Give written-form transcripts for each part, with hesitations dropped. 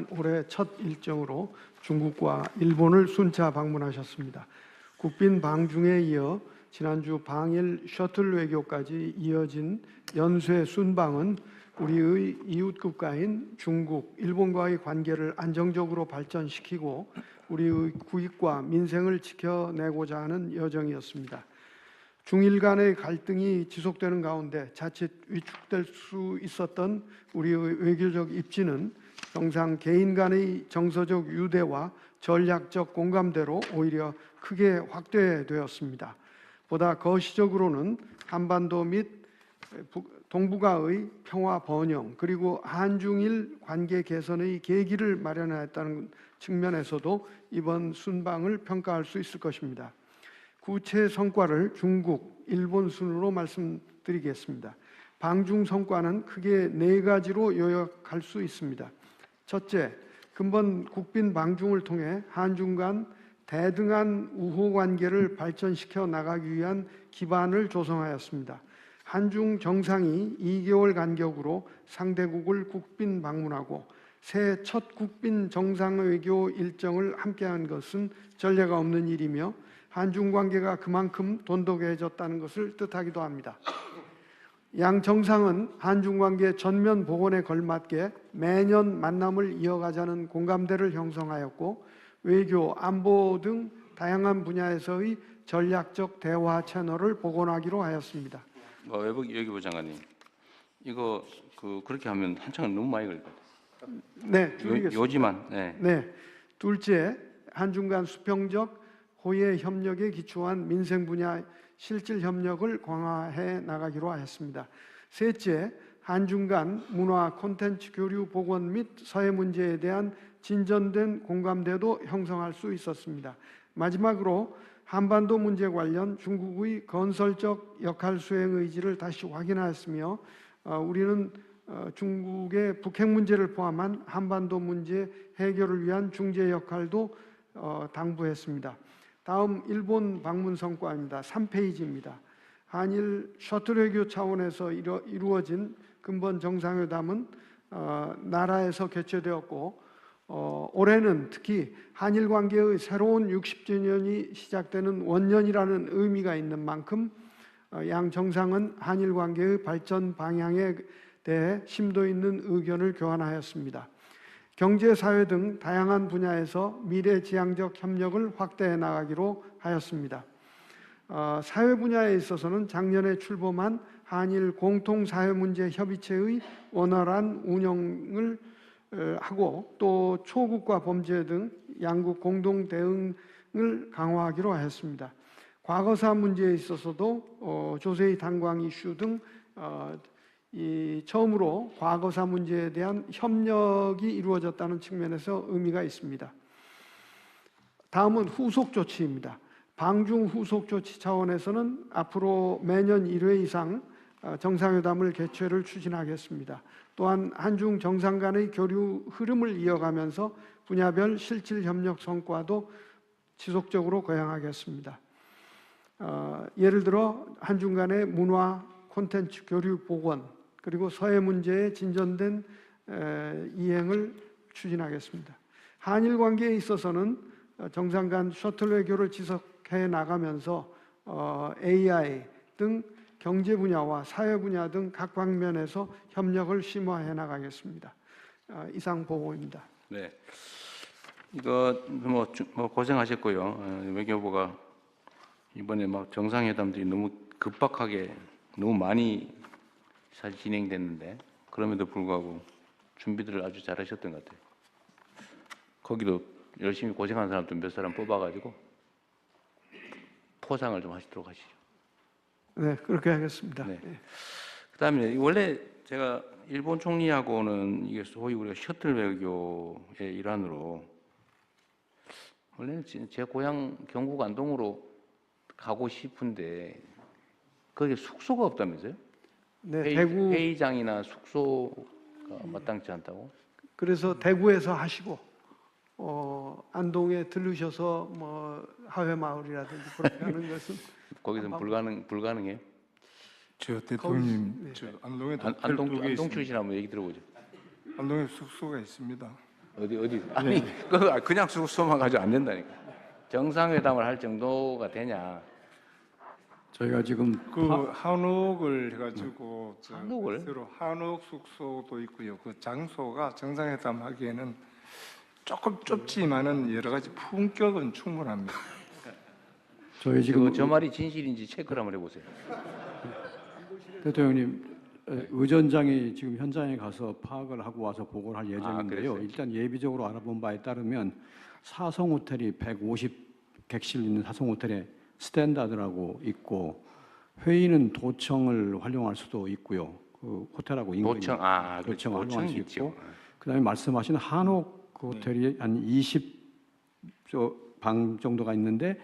올해 첫 일정으로 중국과 일본을 순차 방문하셨습니다. 국빈 방중에 이어 지난주 방일 셔틀 외교까지 이어진 연쇄 순방은 우리의 이웃 국가인 중국, 일본과의 관계를 안정적으로 발전시키고 우리의 국익과 민생을 지켜내고자 하는 여정이었습니다. 중일 간의 갈등이 지속되는 가운데 자칫 위축될 수 있었던 우리의 외교적 입지는 정상 개인 간의 정서적 유대와 전략적 공감대로 오히려 크게 확대되었습니다. 보다 거시적으로는 한반도 및 동북아의 평화 번영 그리고 한중일 관계 개선의 계기를 마련하였다는 측면에서도 이번 순방을 평가할 수 있을 것입니다. 구체 성과를 중국, 일본 순으로 말씀드리겠습니다. 방중 성과는 크게 4가지로 요약할 수 있습니다. 첫째, 근본 국빈 방중을 통해 한중 간 대등한 우호 관계를 발전시켜 나가기 위한 기반을 조성하였습니다. 한중 정상이 2개월 간격으로 상대국을 국빈 방문하고 새해 첫 국빈 정상외교 일정을 함께한 것은 전례가 없는 일이며 한중 관계가 그만큼 돈독해졌다는 것을 뜻하기도 합니다. 양 정상은 한중 관계 전면 복원에 걸맞게 매년 만남을 이어가자는 공감대를 형성하였고 외교, 안보 등 다양한 분야에서의 전략적 대화 채널을 복원하기로 하였습니다. 외교부 장관님, 이거 그렇게 하면 한창은 너무 많이 걸릴 것 같아요. 네, 줄이겠습니다. 요지만. 네. 둘째, 한중 간 수평적 호혜 협력에 기초한 민생 분야 실질 협력을 강화해 나가기로 하였습니다. 셋째, 한중 간 문화 콘텐츠 교류 복원 및 서해 문제에 대한 진전된 공감대도 형성할 수 있었습니다. 마지막으로 한반도 문제 관련 중국의 건설적 역할 수행 의지를 다시 확인하였으며 우리는 중국의 북핵 문제를 포함한 한반도 문제 해결을 위한 중재 역할도 당부했습니다. 다음 일본 방문 성과입니다. 3페이지입니다. 한일 셔틀 외교 차원에서 이루어진 근본 정상회담은 나라에서 개최되었고 올해는 특히 한일 관계의 새로운 60주년이 시작되는 원년이라는 의미가 있는 만큼 양 정상은 한일 관계의 발전 방향에 대해 심도 있는 의견을 교환하였습니다. 경제, 사회 등 다양한 분야에서 미래지향적 협력을 확대해 나가기로 하였습니다. 사회 분야에 있어서는 작년에 출범한 한일 공통사회문제협의체의 원활한 운영을 하고 또 초국가 범죄 등 양국 공동 대응을 강화하기로 하였습니다. 과거사 문제에 있어서도 조세희 탄광 이슈 등 처음으로 과거사 문제에 대한 협력이 이루어졌다는 측면에서 의미가 있습니다. 다음은 후속 조치입니다. 방중 후속 조치 차원에서는 앞으로 매년 1회 이상 정상회담을 개최를 추진하겠습니다. 또한 한중 정상 간의 교류 흐름을 이어가면서 분야별 실질 협력 성과도 지속적으로 거행하겠습니다. 예를 들어 한중 간의 문화 콘텐츠 교류 복원 그리고 서해 문제의 진전된 이행을 추진하겠습니다. 한일 관계에 있어서는 정상 간 셔틀 외교를 지속해 나가면서 AI 등 경제 분야와 사회 분야 등 각 방면에서 협력을 심화해 나가겠습니다. 이상 보고입니다. 네, 이거 뭐 고생하셨고요. 외교부가 이번에 막 정상회담들이 너무 급박하게 너무 많이 사실 진행됐는데 그럼에도 불구하고 준비들을 아주 잘하셨던 것 같아요. 거기도 열심히 고생한 사람들 몇 사람 뽑아가지고 포상을 좀 하시도록 하시죠. 네, 그렇게 하겠습니다. 네. 그다음에 원래 제가 일본 총리하고는 이게 소위 우리가 셔틀 외교의 일환으로 원래는 제 고향 경북 안동으로 가고 싶은데 거기 숙소가 없다면서요? 네, 대구 회의장이나 숙소가 마땅치 않다고? 그래서 대구에서 하시고 안동에 들르셔서 뭐 하회마을이라든지 그렇게 하는 것은 거기서는 불가능해요? 저 대통령님, 네. 저 안동에 안동 출신 한번 얘기 들어보죠. 안동에 숙소가 있습니다. 어디 아니 그거 그냥 수소만 가지고 안 된다니까. 정상회담을 할 정도가 되냐? 저희가 지금 그 한옥을 해가지고 한옥을? 새로 한옥 숙소도 있고요. 그 장소가 정상회담 하기에는 조금 좁지만은 여러 가지 품격은 충분합니다. 저희 지금 저 말이 진실인지 체크를 한번 해보세요. 대통령님 의전장이 지금 현장에 가서 파악을 하고 와서 보고를 할 예정인데요. 그랬어요? 일단 예비적으로 알아본 바에 따르면 사성 호텔이 150객실 있는 사성 호텔에 스탠다드라고 있고 회의는 도청을 활용할 수도 있고요. 그 호텔하고 인근이 도청 도청을 활용할 수 있죠. 있고 그다음에 말씀하신 한옥 그 호텔이 한 20방 정도가 있는데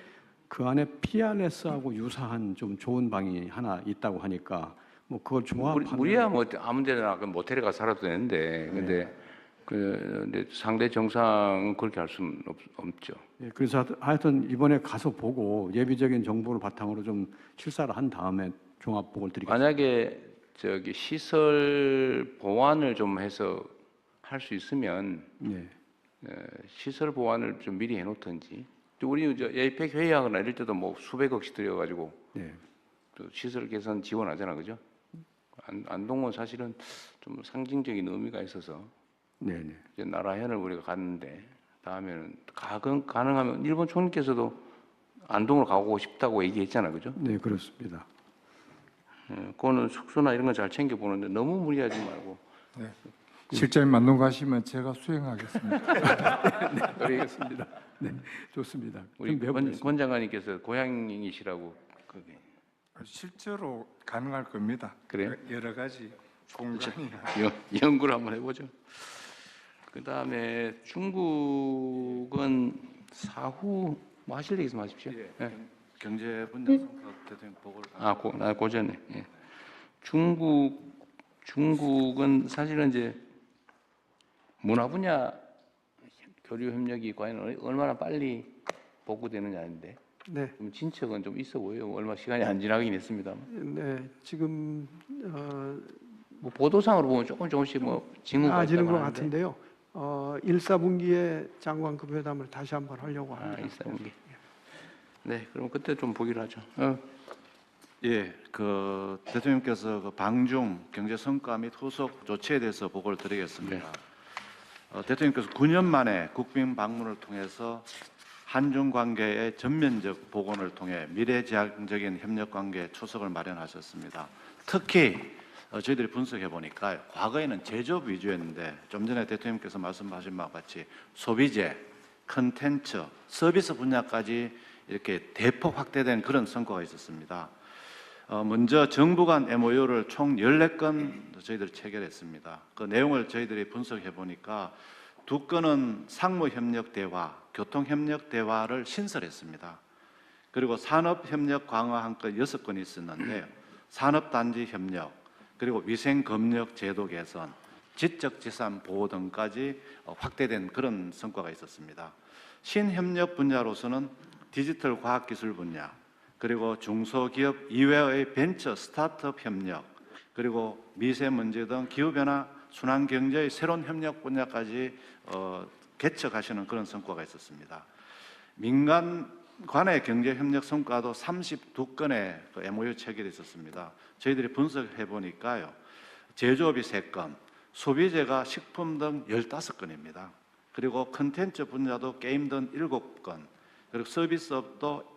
그 안에 PRS하고 유사한 좀 좋은 방이 하나 있다고 하니까 뭐 그걸 종합하면 우리야 뭐 아무 데나 그 모텔에 가서 살아도 되는데 근데 근데 상대 정상은 그렇게 할 수는 없죠. 예, 그래서 하여튼 이번에 가서 보고 예비적인 정보를 바탕으로 좀 실사를 한 다음에 종합 보고를 드리겠습니다. 만약에 저기 시설 보완을 좀 해서 할 수 있으면 네. 시설 보완을 좀 미리 해놓든지. 또 우리 저 에이펙 회의하거나 이럴 때도 뭐 수백억씩 들여가지고 네. 또 시설 개선 지원하잖아, 그죠? 안동은 사실은 좀 상징적인 의미가 있어서 네, 네. 이제 나라현을 우리가 갔는데 다음에는 가능하면 일본 총리께서도 안동으로 가고 싶다고 얘기했잖아, 그죠? 네, 그렇습니다. 그거는 숙소나 이런 거 잘 챙겨 보는데 너무 무리하지 말고. 네. 실장님 만동 가시면 제가 수행하겠습니다. 알겠습니다. 네, 좋습니다. 우리 좀 권 장관님께서 고향이시라고 그게 실제로 가능할 겁니다. 그래요? 여러 가지 공간이나 연구를 한번 해보죠. 그 다음에 중국은 사후 뭐 하실 얘기 있으면 하십시오. 예. 경제 분야 성과 대통령 보고를 고전에. 예. 중국은 사실은 이제 문화 분야 교류 협력이 과연 얼마나 빨리 복구되느냐인데 네, 좀 진척은 좀 있어 보여요. 얼마 시간이 안 지나긴 했습니다만. 네, 지금 뭐 보도상으로 보면 조금씩 뭐 징후가 나아지는 있다고 것 하는데. 같은데요. 1, 4분기에 장관급 회담을 다시 한번 하려고 합니다. 1, 4분기. 네, 그럼 그때 좀 보기로 하죠. 예, 그 대통령께서 그 방중 경제 성과 및 후속 조치에 대해서 보고를 드리겠습니다. 대통령께서 9년 만에 국빈 방문을 통해서 한중 관계의 전면적 복원을 통해 미래지향적인 협력 관계 초석을 마련하셨습니다. 특히 저희들이 분석해 보니까 과거에는 제조업 위주였는데 좀 전에 대통령께서 말씀하신 바와 같이 소비재, 컨텐츠, 서비스 분야까지 이렇게 대폭 확대된 그런 성과가 있었습니다. 먼저 정부 간 MOU를 총 14건 저희들이 체결했습니다. 그 내용을 저희들이 분석해 보니까 2건은 상무협력 대화, 교통협력 대화를 신설했습니다. 그리고 산업협력 강화 한 건 6건이 있었는데 산업단지 협력, 그리고 위생검역 제도 개선, 지적재산 보호 등까지 확대된 그런 성과가 있었습니다. 신협력 분야로서는 디지털 과학기술 분야, 그리고 중소기업 이외의 벤처 스타트업 협력, 그리고 미세먼지 등 기후변화 순환경제의 새로운 협력 분야까지 개척하시는 그런 성과가 있었습니다. 민간 간의 경제협력 성과도 32건의 그 MOU 체결이 있었습니다. 저희들이 분석해 보니까요, 제조업이 3건, 소비재가 식품 등 15건입니다. 그리고 컨텐츠 분야도 게임 등 7건, 그리고 서비스업도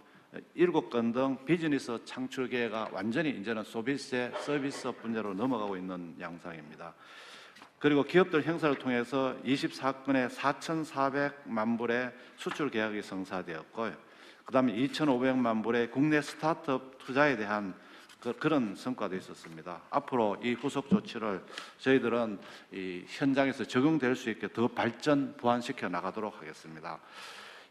7건 등 비즈니스 창출 기회가 완전히 이제는 소비재 서비스업 분야로 넘어가고 있는 양상입니다. 그리고 기업들 행사를 통해서 24건의 4,400만 불의 수출 계약이 성사되었고요. 그다음에 2,500만 불의 국내 스타트업 투자에 대한 그런 성과도 있었습니다. 앞으로 이 후속 조치를 저희들은 이 현장에서 적용될 수 있게 더 발전 보완시켜 나가도록 하겠습니다.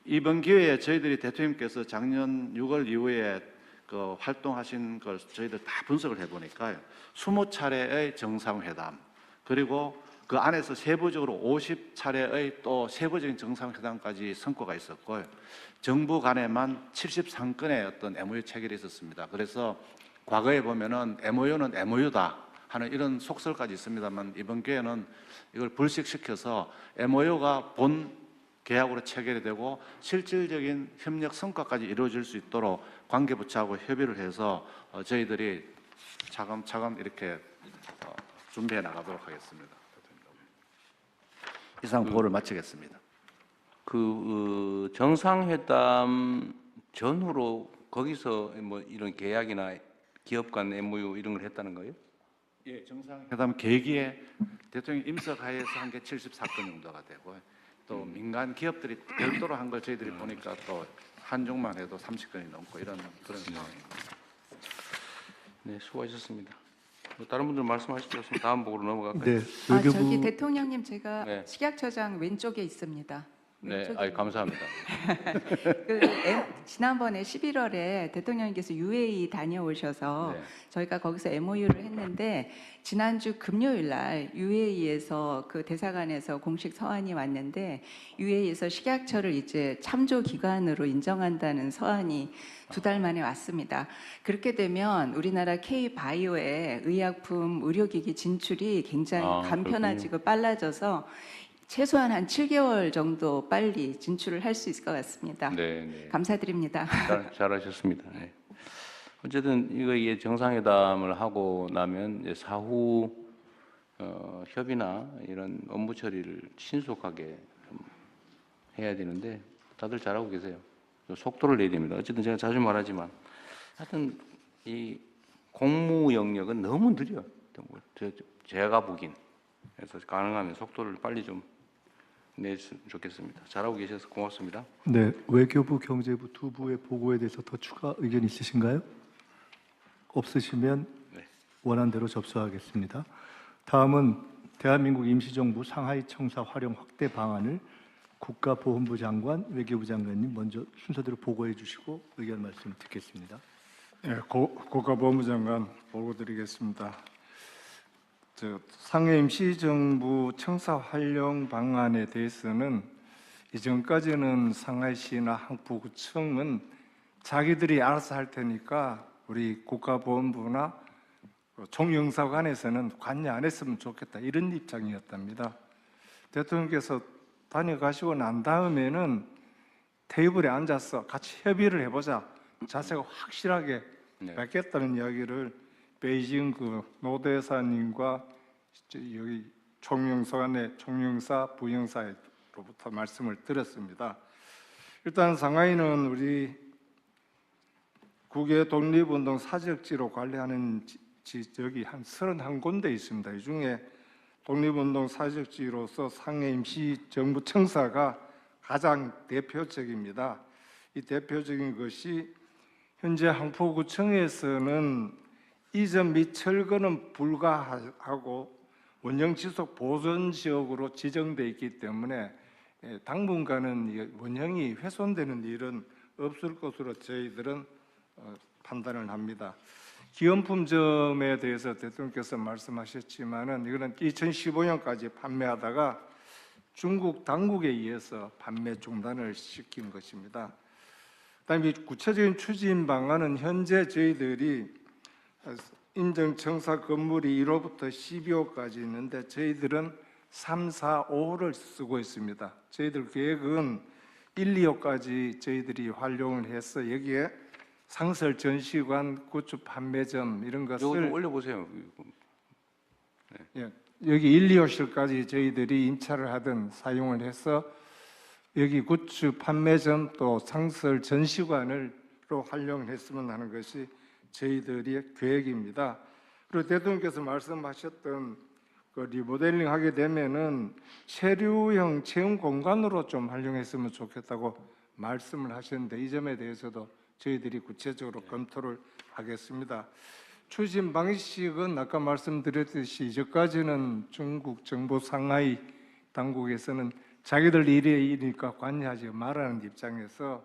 이번 기회에 저희들이 대통령께서 작년 6월 이후에 그 활동하신 걸 저희들 다 분석을 해보니까요, 20차례의 정상회담, 그리고 그 안에서 세부적으로 50차례의 또 세부적인 정상회담까지 성과가 있었고요. 정부 간에만 73건의 어떤 MOU 체결이 있었습니다. 그래서 과거에 보면은 MOU는 MOU다 하는 이런 속설까지 있습니다만 이번 기회는 이걸 불식시켜서 MOU가 본 계약으로 체결이 되고 실질적인 협력 성과까지 이루어질 수 있도록 관계부처하고 협의를 해서 저희들이 차근차근 이렇게 준비해 나가도록 하겠습니다. 이상 보고를 마치겠습니다. 정상회담 전후로 거기서 뭐 이런 계약이나 기업 간 MOU 이런 걸 했다는 거예요? 예, 정상회담 계기에 대통령 임석하에서 한 게 74건 정도가 되고 또 민간 기업들이 별도로 한 걸 저희들이 보니까 또 한중만 해도 30건이 넘고 이런 그런 상황입니다. 네, 수고하셨습니다. 뭐 다른 분들 말씀하시죠. 다음 보고로 넘어갈까요? 네, 저기 대통령님 제가 네. 식약처장 왼쪽에 있습니다. 네, 왼쪽에 감사합니다. 지난번에 11월에 대통령님께서 UAE 다녀오셔서 네. 저희가 거기서 MOU를 했는데 지난주 금요일 날 UAE에서 그 대사관에서 공식 서한이 왔는데 UAE에서 식약처를 이제 참조 기관으로 인정한다는 서한이 2달 만에 왔습니다. 그렇게 되면 우리나라 K-바이오의 의약품, 의료기기 진출이 굉장히 간편해지고 빨라져서 최소한 한 7개월 정도 빨리 진출을 할 수 있을 것 같습니다. 네, 네. 감사드립니다. 잘하셨습니다. 네. 어쨌든 이게 정상회담을 하고 나면 이제 사후 협의나 이런 업무 처리를 신속하게 좀 해야 되는데 다들 잘하고 계세요. 속도를 내야 됩니다. 어쨌든 제가 자주 말하지만 하여튼 이 공무 영역은 너무 느려. 제가 보긴. 그래서 가능하면 속도를 빨리 좀 내주면 좋겠습니다. 잘하고 계셔서 고맙습니다. 네, 외교부, 경제부 두 부의 보고에 대해서 더 추가 의견 있으신가요? 없으시면 네. 원안대로 접수하겠습니다. 다음은 대한민국 임시정부 상하이 청사 활용 확대 방안을 국가보훈부 장관, 외교부 장관님 먼저 순서대로 보고해 주시고 의견 말씀 듣겠습니다. 예, 국가보훈부 장관 보고 드리겠습니다. 상해 임시정부 청사 활용 방안에 대해서는 이전까지는 상하이시나 항포구청은 자기들이 알아서 할 테니까 우리 국가보훈부나 총영사관에서는 관여 안 했으면 좋겠다 이런 입장이었답니다. 대통령께서 다녀가시고 난 다음에는 테이블에 앉아서 같이 협의를 해보자 자세가 확실하게 네. 뵙겠다는 이야기를 베이징 노대사님과 여기 총영사관의 총영사 부영사로부터 말씀을 드렸습니다. 일단 상하이는 우리 국외 독립운동 사적지로 관리하는 지역이 한 31군데 있습니다. 이 중에 독립운동 사적지로서 상해 임시정부 청사가 가장 대표적입니다. 이 대표적인 것이 현재 항포구청에서는 이전 및 철거는 불가하고 원형 지속 보존 지역으로 지정돼 있기 때문에 당분간은 원형이 훼손되는 일은 없을 것으로 저희들은 판단을 합니다. 기념품점에 대해서 대통령께서 말씀하셨지만은 이거는 2015년까지 판매하다가 중국 당국에 의해서 판매 중단을 시킨 것입니다. 그다음에 구체적인 추진 방안은 현재 저희들이 인정청사 건물이 1호부터 12호까지 있는데 저희들은 3, 4, 5호를 쓰고 있습니다. 저희들 계획은 1, 2호까지 저희들이 활용을 해서 여기에 상설 전시관, 굿즈 판매점 이런 이거 좀 것을 올려보세요. 예, 여기 1, 2호실까지 저희들이 임차를 하든 사용을 해서 여기 굿즈 판매점 또 상설 전시관으로 활용을 했으면 하는 것이 저희들의 계획입니다. 그리고 대통령께서 말씀하셨던 그 리모델링 하게 되면은 체류형 체험 공간으로 좀 활용했으면 좋겠다고 말씀을 하셨는데 이 점에 대해서도 저희들이 구체적으로 검토를 하겠습니다. 추진 방식은 아까 말씀드렸듯이 이제까지는 중국 정부 상하이 당국에서는 자기들 일이니까 관여하지 말라는 입장에서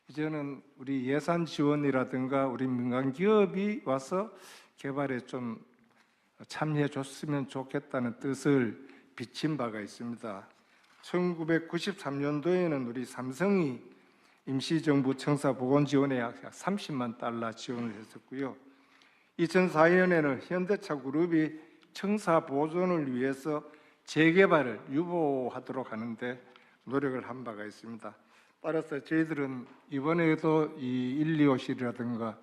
이제는 우리 예산 지원이라든가 우리 민간 기업이 와서 개발에 좀 참여해 줬으면 좋겠다는 뜻을 비친 바가 있습니다. 1993년도에는 우리 삼성이 임시정부 청사 보건 지원에 약 $30만 지원을 했었고요. 2004년에는 현대차 그룹이 청사 보존을 위해서 재개발을 유보하도록 하는데 노력을 한 바가 있습니다. 따라서 저희들은 이번에도 이 125실이라든가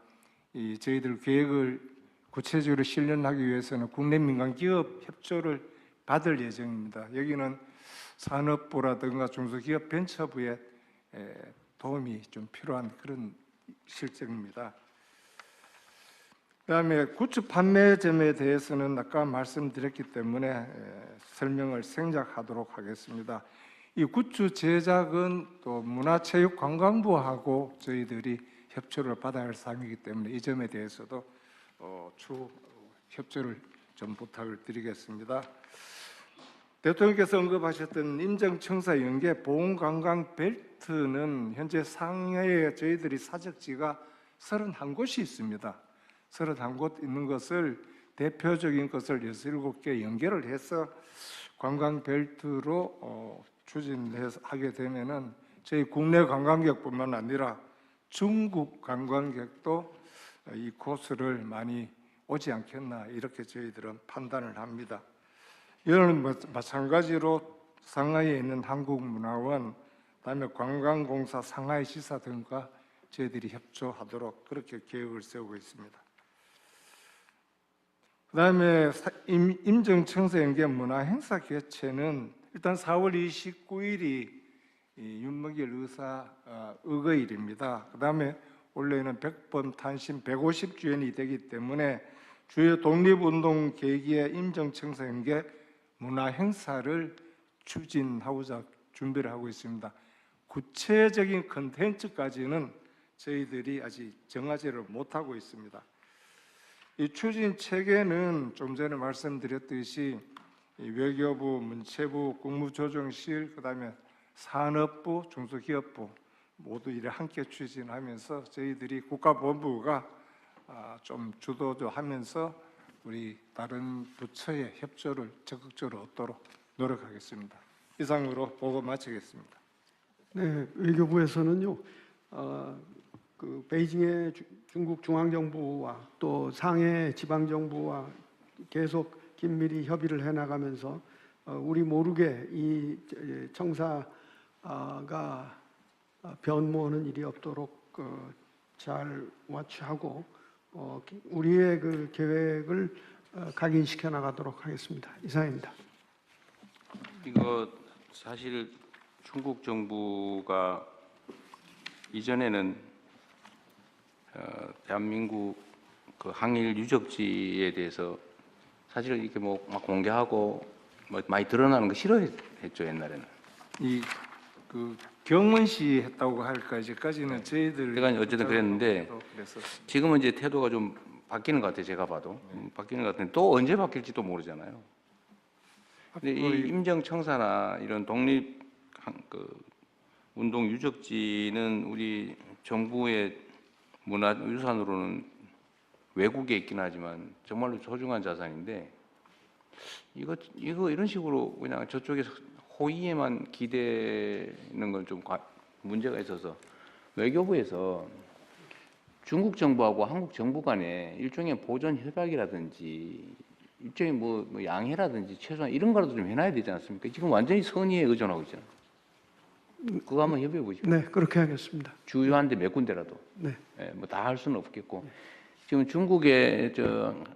이 저희들 계획을 구체적으로 실현하기 위해서는 국내 민간 기업 협조를 받을 예정입니다. 여기는 산업부라든가 중소기업 벤처부의 도움이 좀 필요한 그런 실정입니다. 그다음에 굿즈 판매점에 대해서는 아까 말씀드렸기 때문에 설명을 생략하도록 하겠습니다. 이 굿즈 제작은 또 문화체육관광부하고 저희들이 협조를 받아야 할 사항이기 때문에 이 점에 대해서도 추후 협조를 좀 부탁을 드리겠습니다. 대통령께서 언급하셨던 임정청사 연계 보훈관광 벨트는 현재 상해에 저희들이 사적지가 31곳이 있습니다. 31곳 있는 것을 대표적인 것을 67개 연계를 해서 관광 벨트로 추진하게 되면은 저희 국내 관광객뿐만 아니라 중국 관광객도 이 코스를 많이 오지 않겠나 이렇게 저희들은 판단을 합니다. 이는 마찬가지로 상하이에 있는 한국문화원, 그다음에 관광공사 상하이시사 등과 저희들이 협조하도록 그렇게 계획을 세우고 있습니다. 그다음에 임정청사 연계 문화행사 개최는 일단 4월 29일이 윤석열 의사 의거일입니다. 그다음에 원래는 100번 탄신 150주년이 되기 때문에 주요 독립운동 계기의 임정청사 연계 문화행사를 추진하고자 준비를 하고 있습니다. 구체적인 컨텐츠까지는 저희들이 아직 정하지를 못하고 있습니다. 이 추진 체계는 좀 전에 말씀드렸듯이 외교부, 문체부, 국무조정실, 그다음에 산업부, 중소기업부 모두 이래 함께 추진하면서 저희들이 국가본부가 좀 주도도 하면서 우리 다른 부처의 협조를 적극적으로 얻도록 노력하겠습니다. 이상으로 보고 마치겠습니다. 네, 외교부에서는요, 그 베이징의 중국 중앙정부와 또 상해 지방정부와 계속 긴밀히 협의를 해나가면서 우리 모르게 이 청사가 변모하는 일이 없도록 잘 와치하고 우리의 그 계획을 각인시켜 나가도록 하겠습니다. 이상입니다. 이거 사실 중국 정부가 이전에는 대한민국 그 항일 유적지에 대해서 사실 이렇게 뭐 막 공개하고 뭐 많이 드러나는 거 싫어했죠 옛날에는. 이 그 경원시 했다고 할까 이제까지는 저희들 제가 어쨌든 그랬는데 그랬었어요. 지금은 이제 태도가 좀 바뀌는 것 같아요. 제가 봐도 바뀌는 것 같은데 또 언제 바뀔지도 모르잖아요. 근데 이 임정청사나 이런 독립 그 운동 유적지는 우리 정부의 문화유산으로는 외국에 있긴 하지만 정말로 소중한 자산인데 이거 이런 식으로 그냥 저쪽에서 호의에만 기대는 건 좀 문제가 있어서 외교부에서 중국 정부하고 한국 정부 간에 일종의 보존 협약이라든지 일종의 뭐 양해라든지 최소한 이런 거라도 좀 해놔야 되지 않습니까? 지금 완전히 선의에 의존하고 있잖아요. 그거 한번 협의해 보시죠. 네, 그렇게 하겠습니다. 주요한 데 몇 군데라도. 네. 뭐 다 할 수는 없겠고. 지금 중국의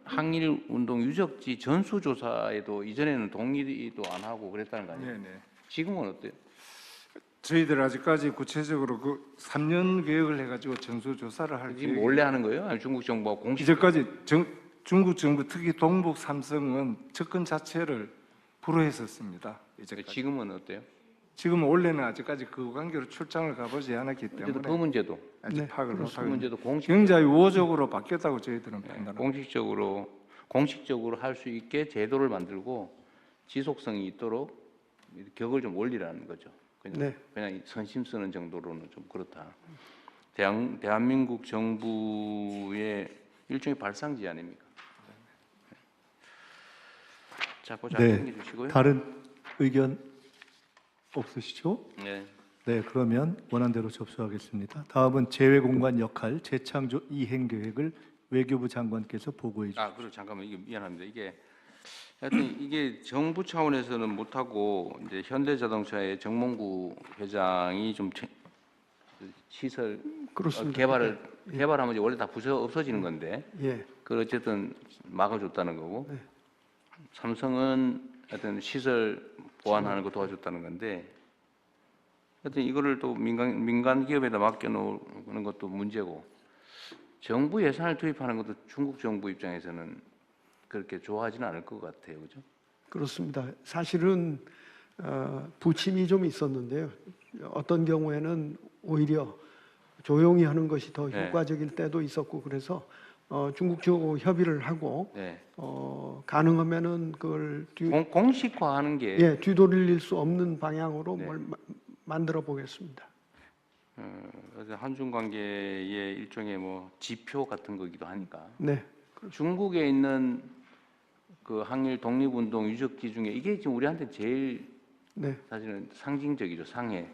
항일 운동 유적지 전수 조사에도 이전에는 동의도 안 하고 그랬다는 거 아니에요? 네네. 지금은 어때요? 저희들 아직까지 구체적으로 그 3년 계획을 해가지고 전수 조사를 할 지금 계획. 원래 하는 거예요? 아니면 중국 정부가 공식? 이제까지 중국 정부 특히 동북 삼성은 접근 자체를 불허했었습니다. 이제까지. 지금은 어때요? 지금 원래는 아직까지 그 관계로 출장을 가보지 않았기 어쨌든 때문에 그 문제도 아직 네, 파악을 그 못하고 문제도 공식 굉장히 우호적으로 바뀌었다고 저희들은 네, 판단합니다. 공식적으로 할 수 있게 제도를 만들고 지속성이 있도록 격을 좀 올리라는 거죠. 그냥 선심 쓰는 정도로는 좀 그렇다. 대한민국 정부의 일종의 발상지 아닙니까? 자, 그거 잘 네. 챙겨 주시고요. 다른 의견 없으시죠? 네. 네, 그러면 원안대로 접수하겠습니다. 다음은 재외공간 역할 재창조 이행 계획을 외교부 장관께서 보고해 주십시오. 그리고 잠깐만 이게 미안합니다. 하여튼 이게 정부 차원에서는 못하고 이제 현대자동차의 정몽구 회장이 좀 시설 그렇습니다. 개발하면 이제 원래 다 부서 없어지는 건데 예. 그걸 어쨌든 막아줬다는 거고 네. 삼성은 하여튼 시설 보완하는 거 도와줬다는 건데 하여튼 이거를 또 민간 기업에다 맡겨놓는 것도 문제고 정부 예산을 투입하는 것도 중국 정부 입장에서는 그렇게 좋아하지는 않을 것 같아요, 그죠? 그렇습니다. 사실은 부침이 좀 있었는데요. 어떤 경우에는 오히려 조용히 하는 것이 더 네. 효과적일 때도 있었고 그래서 중국 쪽하고 협의를 하고 네. 가능하면은 그걸 공식화하는 게 뒤돌릴 수 없는 방향으로 네. 뭘 만들어 보겠습니다. 그래서 한중 관계의 일종의 뭐 지표 같은 거기도 하니까 네, 중국에 있는 그 항일 독립운동 유적지 중에 이게 지금 우리한테 제일 네, 사실은 상징적이죠. 상해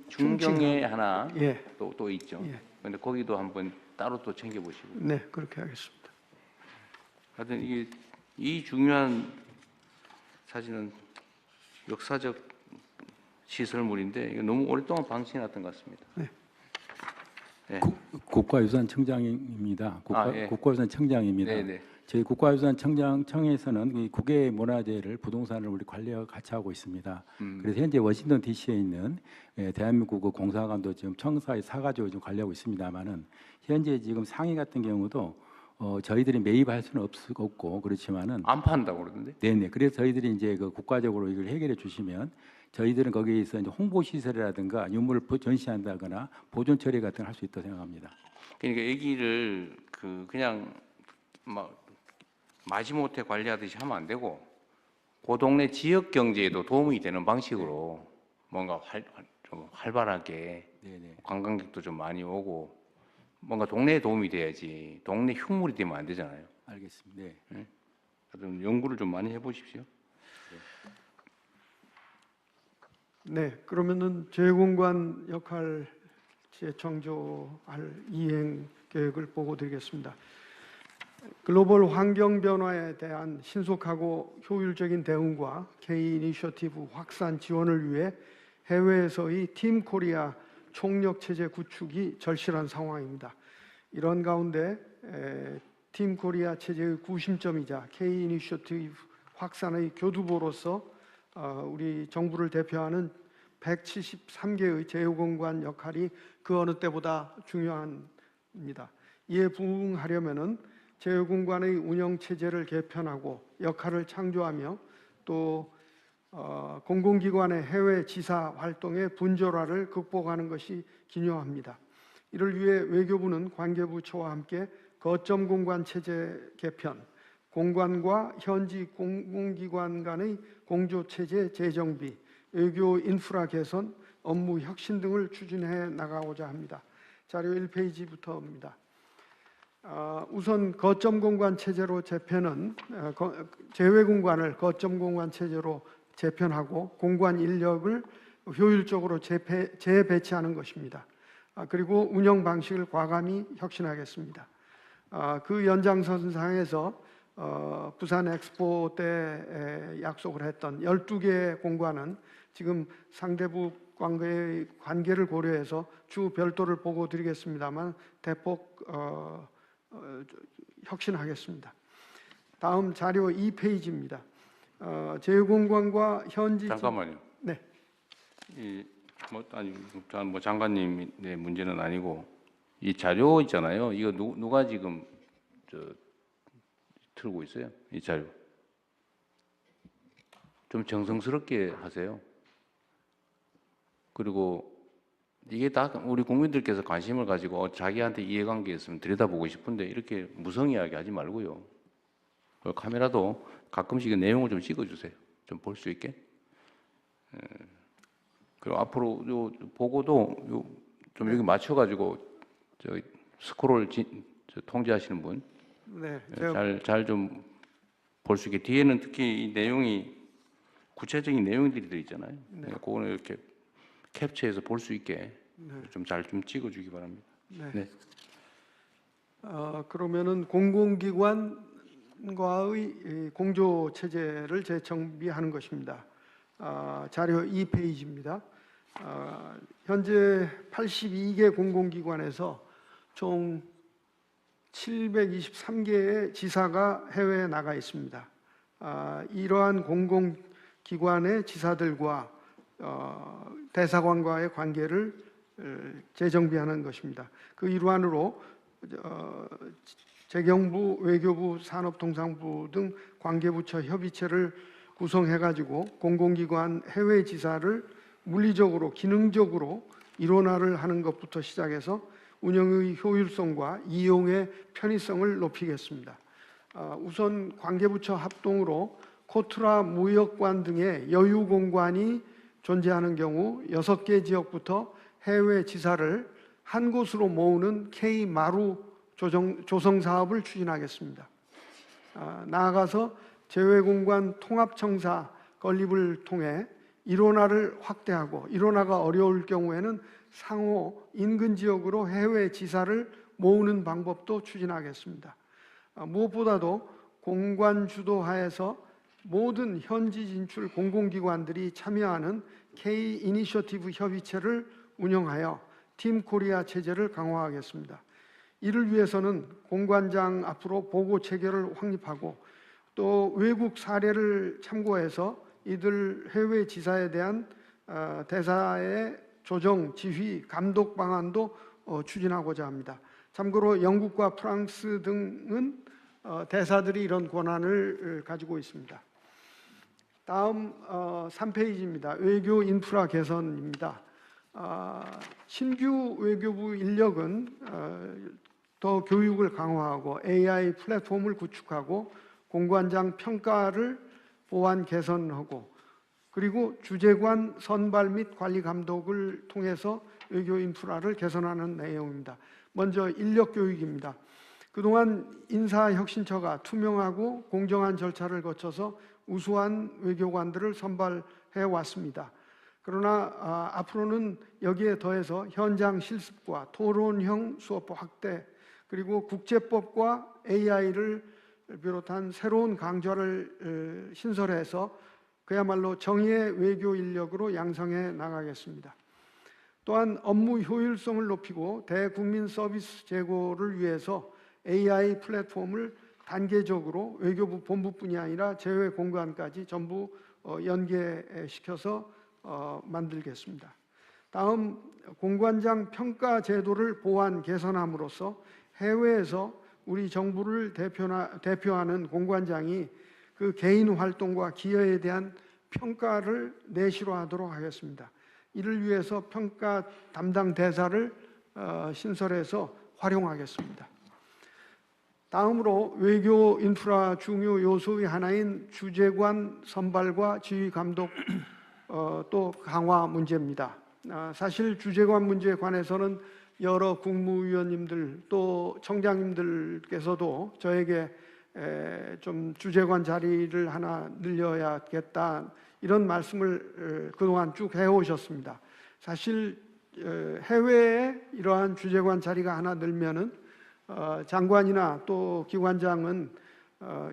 중경에 하나 예, 또 있죠. 예. 근데 거기도 한번 따로 또 챙겨보시고. 네, 그렇게 하겠습니다. 하여튼 이게 이 중요한 사실은 역사적 시설물인데 이게 너무 오랫동안 방치해놨던 것 같습니다. 네. 국가유산청장입니다. 예. 국가유산청장입니다. 네네. 저희 국가유산청장청에서는 이 국외 문화재를 부동산을 우리 관리와 같이 하고 있습니다. 그래서 현재 워싱턴 D.C.에 있는 대한민국 그 공사관도 지금 청사에 사가지고 좀 관리하고 있습니다만은 현재 지금 상해 같은 경우도 저희들이 매입할 수는 없고 그렇지만은 안 판다고 그러던데. 네네. 그래서 저희들이 이제 그 국가적으로 이걸 해결해 주시면 저희들은 거기에서 이제 홍보 시설이라든가 유물을 전시한다거나 보존 처리 같은 걸 할 수 있다고 생각합니다. 그러니까 여기를 그냥 막 마지못해 관리하듯이 하면 안 되고 그 동네 지역 경제에도 도움이 되는 방식으로 뭔가 좀 활발하게 네네. 관광객도 좀 많이 오고 뭔가 동네에 도움이 돼야지 동네 흉물이 되면 안 되잖아요. 알겠습니다. 네. 하여튼 연구를 좀 많이 해보십시오. 네, 그러면은 재공관 역할 재창조할 이행 계획을 보고 드리겠습니다. 글로벌 환경 변화에 대한 신속하고 효율적인 대응과 K 이니셔티브 확산 지원을 위해 해외에서의 팀 코리아 총력 체제 구축이 절실한 상황입니다. 이런 가운데 팀 코리아 체제의 구심점이자 K 이니셔티브 확산의 교두보로서 우리 정부를 대표하는 173개의 제휴공관 역할이 그 어느 때보다 중요합니다. 이에 부응하려면은 제휴공관의 운영 체제를 개편하고 역할을 창조하며 또 공공기관의 해외 지사 활동의 분절화를 극복하는 것이 기요합니다. 이를 위해 외교부는 관계부처와 함께 거점 공관 체제 개편, 공관과 현지 공공기관 간의 공조 체제 재정비, 외교 인프라 개선, 업무 혁신 등을 추진해 나가고자 합니다. 자료 1페이지부터입니다. 우선 거점 공관 체제로 재편은 제외 공관을 거점 공관 체제로 재편하고 공관 인력을 효율적으로 재배치하는 것입니다. 그리고 운영 방식을 과감히 혁신하겠습니다. 그 연장선상에서 부산 엑스포 때 약속을 했던 12개의 공관은 지금 상대국 관계의 관계를 고려해서 주 별도를 보고 드리겠습니다만 대폭 혁신하겠습니다. 다음 자료 2페이지입니다. 제휴공관과 현지 잠깐만요. 네. 뭐 장관님의 문제는 아니고 이 자료 있잖아요. 이거 누가 지금 틀고 있어요? 이 자료 좀 정성스럽게 하세요. 그리고 이게 다 우리 국민들께서 관심을 가지고 자기한테 이해관계 있으면 들여다보고 싶은데 이렇게 무성의하게 하지 말고요. 카메라도 가끔씩 내용을 좀 찍어주세요. 좀 볼 수 있게. 그리고 앞으로 요 보고도 좀 여기 맞춰가지고 스크롤 통제하시는 분, 네, 잘 좀 볼 수 있게. 뒤에는 특히 이 내용이 구체적인 내용들이 들어 있잖아요. 그거는 이렇게 캡처해서 볼 수 있게 좀 잘 좀 찍어주기 바랍니다. 네. 네. 그러면은 공공기관과의 공조 체제를 재정비하는 것입니다. 자료 2페이지입니다. 현재 82개 공공기관에서 총 723개의 지사가 해외에 나가 있습니다. 이러한 공공기관의 지사들과 대사관과의 관계를 재정비하는 것입니다. 그 일환으로 재경부, 외교부, 산업통상부 등 관계부처 협의체를 구성해가지고 공공기관 해외 지사를 물리적으로, 기능적으로 일원화를 하는 것부터 시작해서 운영의 효율성과 이용의 편의성을 높이겠습니다. 우선 관계부처 합동으로 코트라 무역관 등의 여유공관이 존재하는 경우 6개 지역부터 해외 지사를 한 곳으로 모으는 K-마루 조성 사업을 추진하겠습니다. 나아가서 재외공관 통합청사 건립을 통해 일원화를 확대하고, 일원화가 어려울 경우에는 상호 인근 지역으로 해외 지사를 모으는 방법도 추진하겠습니다. 무엇보다도 공관 주도하에서 모든 현지 진출 공공기관들이 참여하는 K 이니셔티브 협의체를 운영하여 팀 코리아 체제를 강화하겠습니다. 이를 위해서는 공관장 앞으로 보고 체계를 확립하고 또 외국 사례를 참고해서 이들 해외 지사에 대한 대사의 조정, 지휘, 감독 방안도 추진하고자 합니다. 참고로 영국과 프랑스 등은 대사들이 이런 권한을 가지고 있습니다. 다음 3페이지입니다. 외교 인프라 개선입니다. 신규 외교부 인력은 더 교육을 강화하고 AI 플랫폼을 구축하고 공관장 평가를 보완 개선하고, 그리고 주재관 선발 및 관리 감독을 통해서 외교 인프라를 개선하는 내용입니다. 먼저 인력 교육입니다. 그동안 인사혁신처가 투명하고 공정한 절차를 거쳐서 우수한 외교관들을 선발해 왔습니다. 그러나 앞으로는 여기에 더해서 현장 실습과 토론형 수업 확대, 그리고 국제법과 AI를 비롯한 새로운 강좌를 신설해서 그야말로 정의의 외교 인력으로 양성해 나가겠습니다. 또한 업무 효율성을 높이고 대국민 서비스 제고를 위해서 AI 플랫폼을 단계적으로 외교부 본부뿐이 아니라 제외 공관까지 전부 연계시켜서 만들겠습니다. 다음, 공관장 평가 제도를 보완 개선함으로써 해외에서 우리 정부를 대표하는 공관장이 그 개인 활동과 기여에 대한 평가를 내실화하도록 하겠습니다. 이를 위해서 평가 담당 대사를 신설해서 활용하겠습니다. 다음으로 외교 인프라 중요 요소의 하나인 주재관 선발과 지휘 감독 또 강화 문제입니다. 사실 주재관 문제에 관해서는 여러 국무위원님들 또 청장님들께서도 저에게 좀 주재관 자리를 하나 늘려야겠다 이런 말씀을 그동안 쭉 해오셨습니다. 사실 해외에 이러한 주재관 자리가 하나 늘면은 장관이나 또 기관장은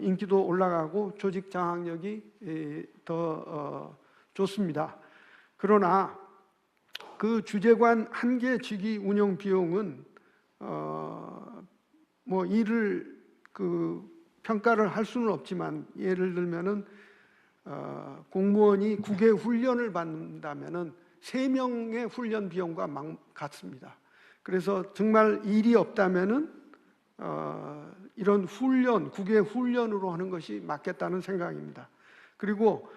인기도 올라가고 조직 장악력이 더 좋습니다. 그러나 그 주재관 한 개 직위 운영 비용은 뭐 이를 평가를 할 수는 없지만, 예를 들면은 공무원이 국외 훈련을 받는다면은 3명의 훈련 비용과 같습니다. 그래서 정말 일이 없다면은 이런 훈련, 국외 훈련으로 하는 것이 맞겠다는 생각입니다. 그리고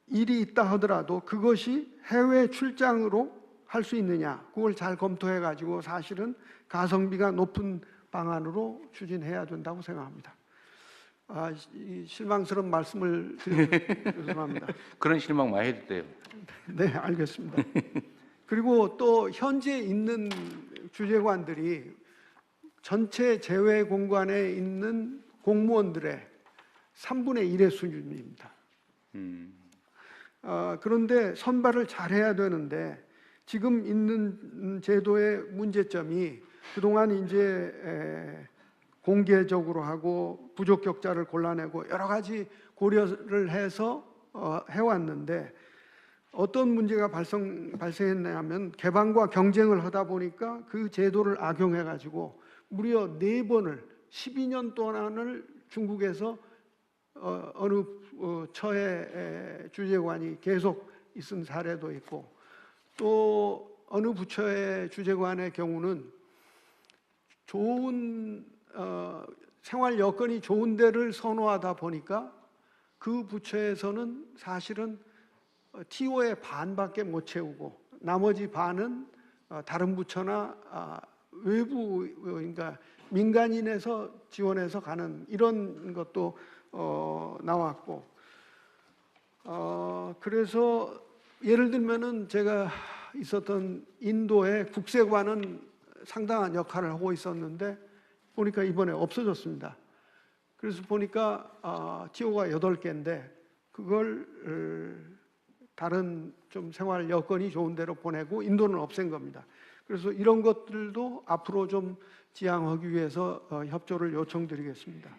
일이 있다 하더라도 그것이 해외 출장으로 할 수 있느냐, 그걸 잘 검토해 가지고 사실은 가성비가 높은 방안으로 추진해야 된다고 생각합니다. 실망스러운 말씀을 드려서 죄송합니다. 그런 실망 많이 해도 돼요. 네, 알겠습니다. 그리고 또 현재 있는 주재관들이 전체 제외 공관에 있는 공무원들의 3분의 1의 수준입니다. 그런데 선발을 잘해야 되는데 지금 있는 제도의 문제점이 그동안 이제 공개적으로 하고 부족격자를 골라내고 여러 가지 고려를 해서 해왔는데 어떤 문제가 발생했냐면 개방과 경쟁을 하다 보니까 그 제도를 악용해 가지고 무려 4번을 12년 동안을 중국에서 어느 처의 주재관이 계속 있은 사례도 있고 또 어느 부처의 주재관의 경우는 좋은 생활 여건이 좋은 데를 선호하다 보니까 그 부처에서는 사실은 TO의 반밖에 못 채우고 나머지 반은 다른 부처나 외부 그러니까 민간인에서 지원해서 가는 이런 것도 나왔고 그래서 예를 들면은 제가 있었던 인도의 국세관은 상당한 역할을 하고 있었는데 보니까 이번에 없어졌습니다. 그래서 보니까 TO가 8개인데 그걸 다른 좀 생활 여건이 좋은 데로 보내고 인도는 없앤 겁니다. 그래서 이런 것들도 앞으로 좀 지양하기 위해서 협조를 요청드리겠습니다.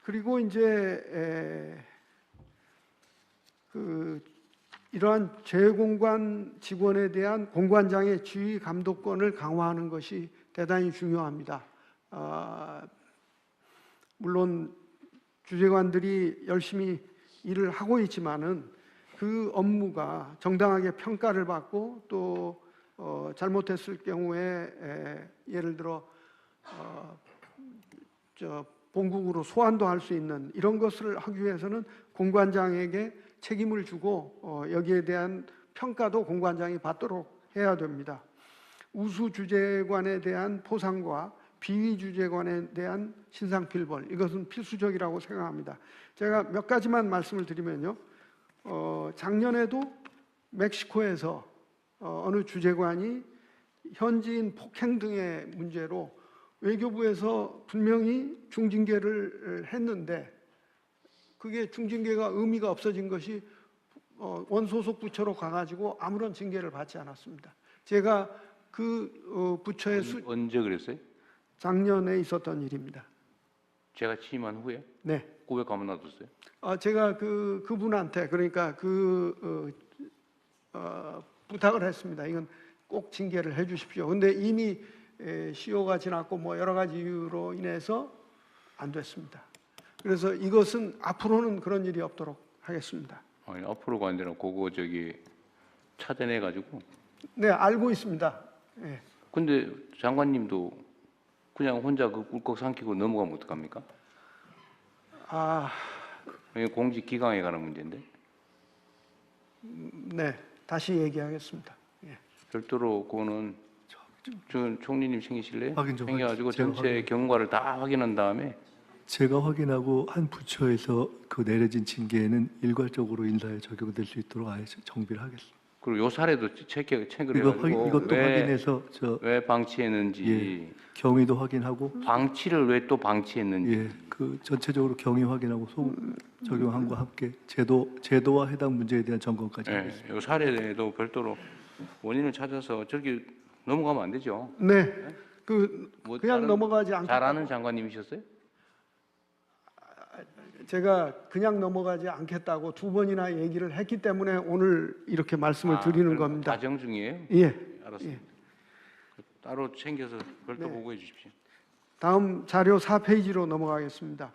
그리고 이제 이러한 재공관 직원에 대한 공관장의 지휘 감독권을 강화하는 것이 대단히 중요합니다. 물론 주재관들이 열심히 일을 하고 있지만은 그 업무가 정당하게 평가를 받고 또 잘못했을 경우에 예를 들어 본국으로 소환도 할 수 있는 이런 것을 하기 위해서는 공관장에게 책임을 주고 여기에 대한 평가도 공관장이 받도록 해야 됩니다. 우수 주재관에 대한 포상과 비위 주재관에 대한 신상필벌 이것은 필수적이라고 생각합니다. 제가 몇 가지만 말씀을 드리면요. 작년에도 멕시코에서 어느 주재관이 현지인 폭행 등의 문제로 외교부에서 분명히 중징계를 했는데 그게 중징계가 의미가 없어진 것이 원소속 부처로 가가지고 아무런 징계를 받지 않았습니다. 제가 그 부처의 언제 그랬어요? 작년에 있었던 일입니다. 제가 취임한 후에? 네. 왜 가만 놔뒀어요? 제가 그분한테 그러니까 부탁을 했습니다. 이건 꼭 징계를 해주십시오. 근데 이미 시효가 지났고 뭐 여러 가지 이유로 인해서 안 됐습니다. 그래서 이것은 앞으로는 그런 일이 없도록 하겠습니다. 아니, 앞으로가 아니라 그거 찾아내 가지고. 네, 알고 있습니다. 네. 근데 장관님도 그냥 혼자 그 꿀꺽 삼키고 넘어가면 어떡합니까? 이게 공직 기강에 관한 문제인데. 네, 다시 얘기하겠습니다. 예. 별도로 그거는 총리님 챙기실래요? 확인 좀 챙겨가지고 제가 전체 경과를 다 확인한 다음에 제가 확인하고 한 부처에서 그 내려진 징계는 일괄적으로 인사에 적용될 수 있도록 아예 정비를 하겠습니다. 그리고 요 사례도 체크를 해가지고 이것도 확인해서 왜 방치했는지 경위도 확인하고 방치를 왜 또 방치했는지 그 전체적으로 경위 확인하고 적용한 것과 함께 제도와 해당 문제에 대한 점검까지 하겠습니다. 요 사례도 별도로 원인을 찾아서 저기 넘어가면 안 되죠. 네, 뭐 그냥 넘어가지 않고 잘 아는 장관님이셨어요? 제가 그냥 넘어가지 않겠다고 2번이나 얘기를 했기 때문에 오늘 이렇게 말씀을 드리는 겁니다. 과정 중이에요? 예. 알았습니다. 따로 챙겨서 별도 보고해 주십시오. 다음 자료 4페이지로 넘어가겠습니다.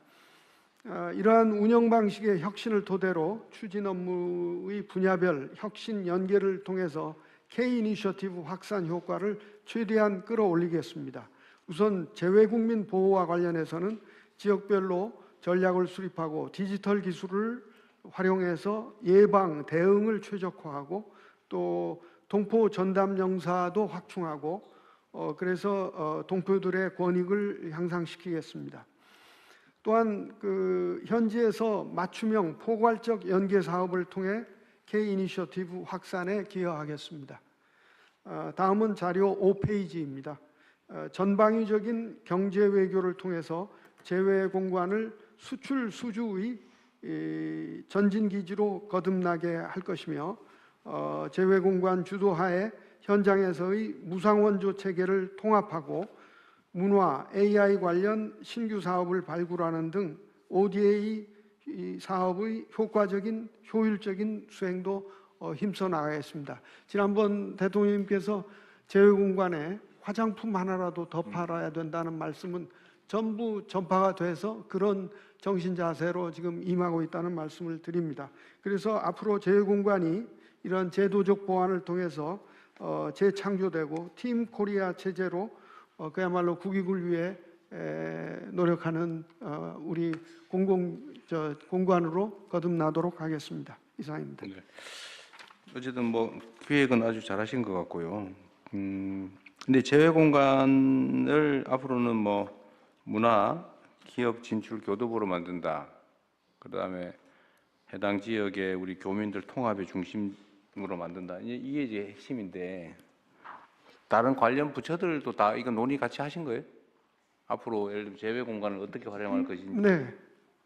이러한 운영 방식의 혁신을 토대로 추진 업무의 분야별 혁신 연계를 통해서 K-이니셔티브 확산 효과를 최대한 끌어올리겠습니다. 우선 재외국민 보호와 관련해서는 지역별로 전략을 수립하고 디지털 기술을 활용해서 예방, 대응을 최적화하고 또 동포 전담 영사도 확충하고 그래서 동포들의 권익을 향상시키겠습니다. 또한 현지에서 맞춤형 포괄적 연계 사업을 통해 K-이니셔티브 확산에 기여하겠습니다. 다음은 자료 5페이지입니다. 전방위적인 경제 외교를 통해서 재외 공관을 수출 수주의 전진 기지로 거듭나게 할 것이며 재외 공관 주도하에 현장에서의 무상원조 체계를 통합하고 문화, AI 관련 신규 사업을 발굴하는 등 ODA 이 사업의 효과적인 효율적인 수행도 힘써 나가겠습니다. 지난번 대통령님께서 재외공간에 화장품 하나라도 더 팔아야 된다는 말씀은 전부 전파가 돼서 그런 정신 자세로 지금 임하고 있다는 말씀을 드립니다. 그래서 앞으로 재외공간이 이런 제도적 보완을 통해서 재창조되고 팀 코리아 체제로 그야말로 국익을 위해 노력하는 우리 공관으로 거듭나도록 하겠습니다. 이상입니다. 네. 어쨌든 뭐 기획은 아주 잘하신 것 같고요. 근데 재외 공간을 앞으로는 뭐 문화, 기업 진출 교두보로 만든다. 그다음에 해당 지역의 우리 교민들 통합의 중심으로 만든다. 이게 이제 핵심인데 다른 관련 부처들도 다 이거 논의 같이 하신 거예요? 앞으로 예를 들면 재외 공간을 어떻게 활용할 것인지 네,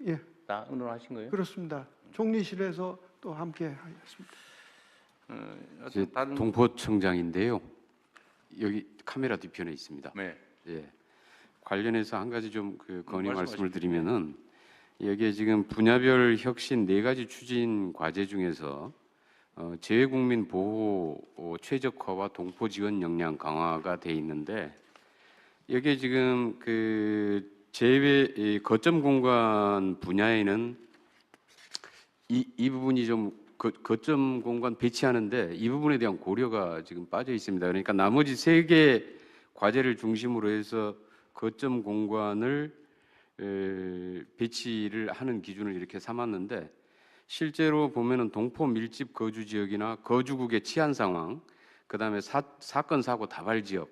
예, 다 의논하신 거예요? 그렇습니다. 총리실에서 또 함께 하겠습니다. 이제 다른 동포청장인데요. 여기 카메라 뒤편에 있습니다. 네. 예. 관련해서 한 가지 좀 그 건의 말씀을 말씀하십시오. 드리면은 여기에 지금 분야별 혁신 4가지 추진 과제 중에서 재외국민 보호 최적화와 동포 지원 역량 강화가 돼 있는데 여기에 지금 그 재외 거점 공간 분야에는 이 부분이 좀 거점 공간 배치하는데 이 부분에 대한 고려가 지금 빠져 있습니다. 그러니까 나머지 3개 과제를 중심으로 해서 거점 공간을 배치를 하는 기준을 이렇게 삼았는데 실제로 보면은 동포 밀집 거주 지역이나 거주국의 치안 상황, 그다음에 사건 사고 다발 지역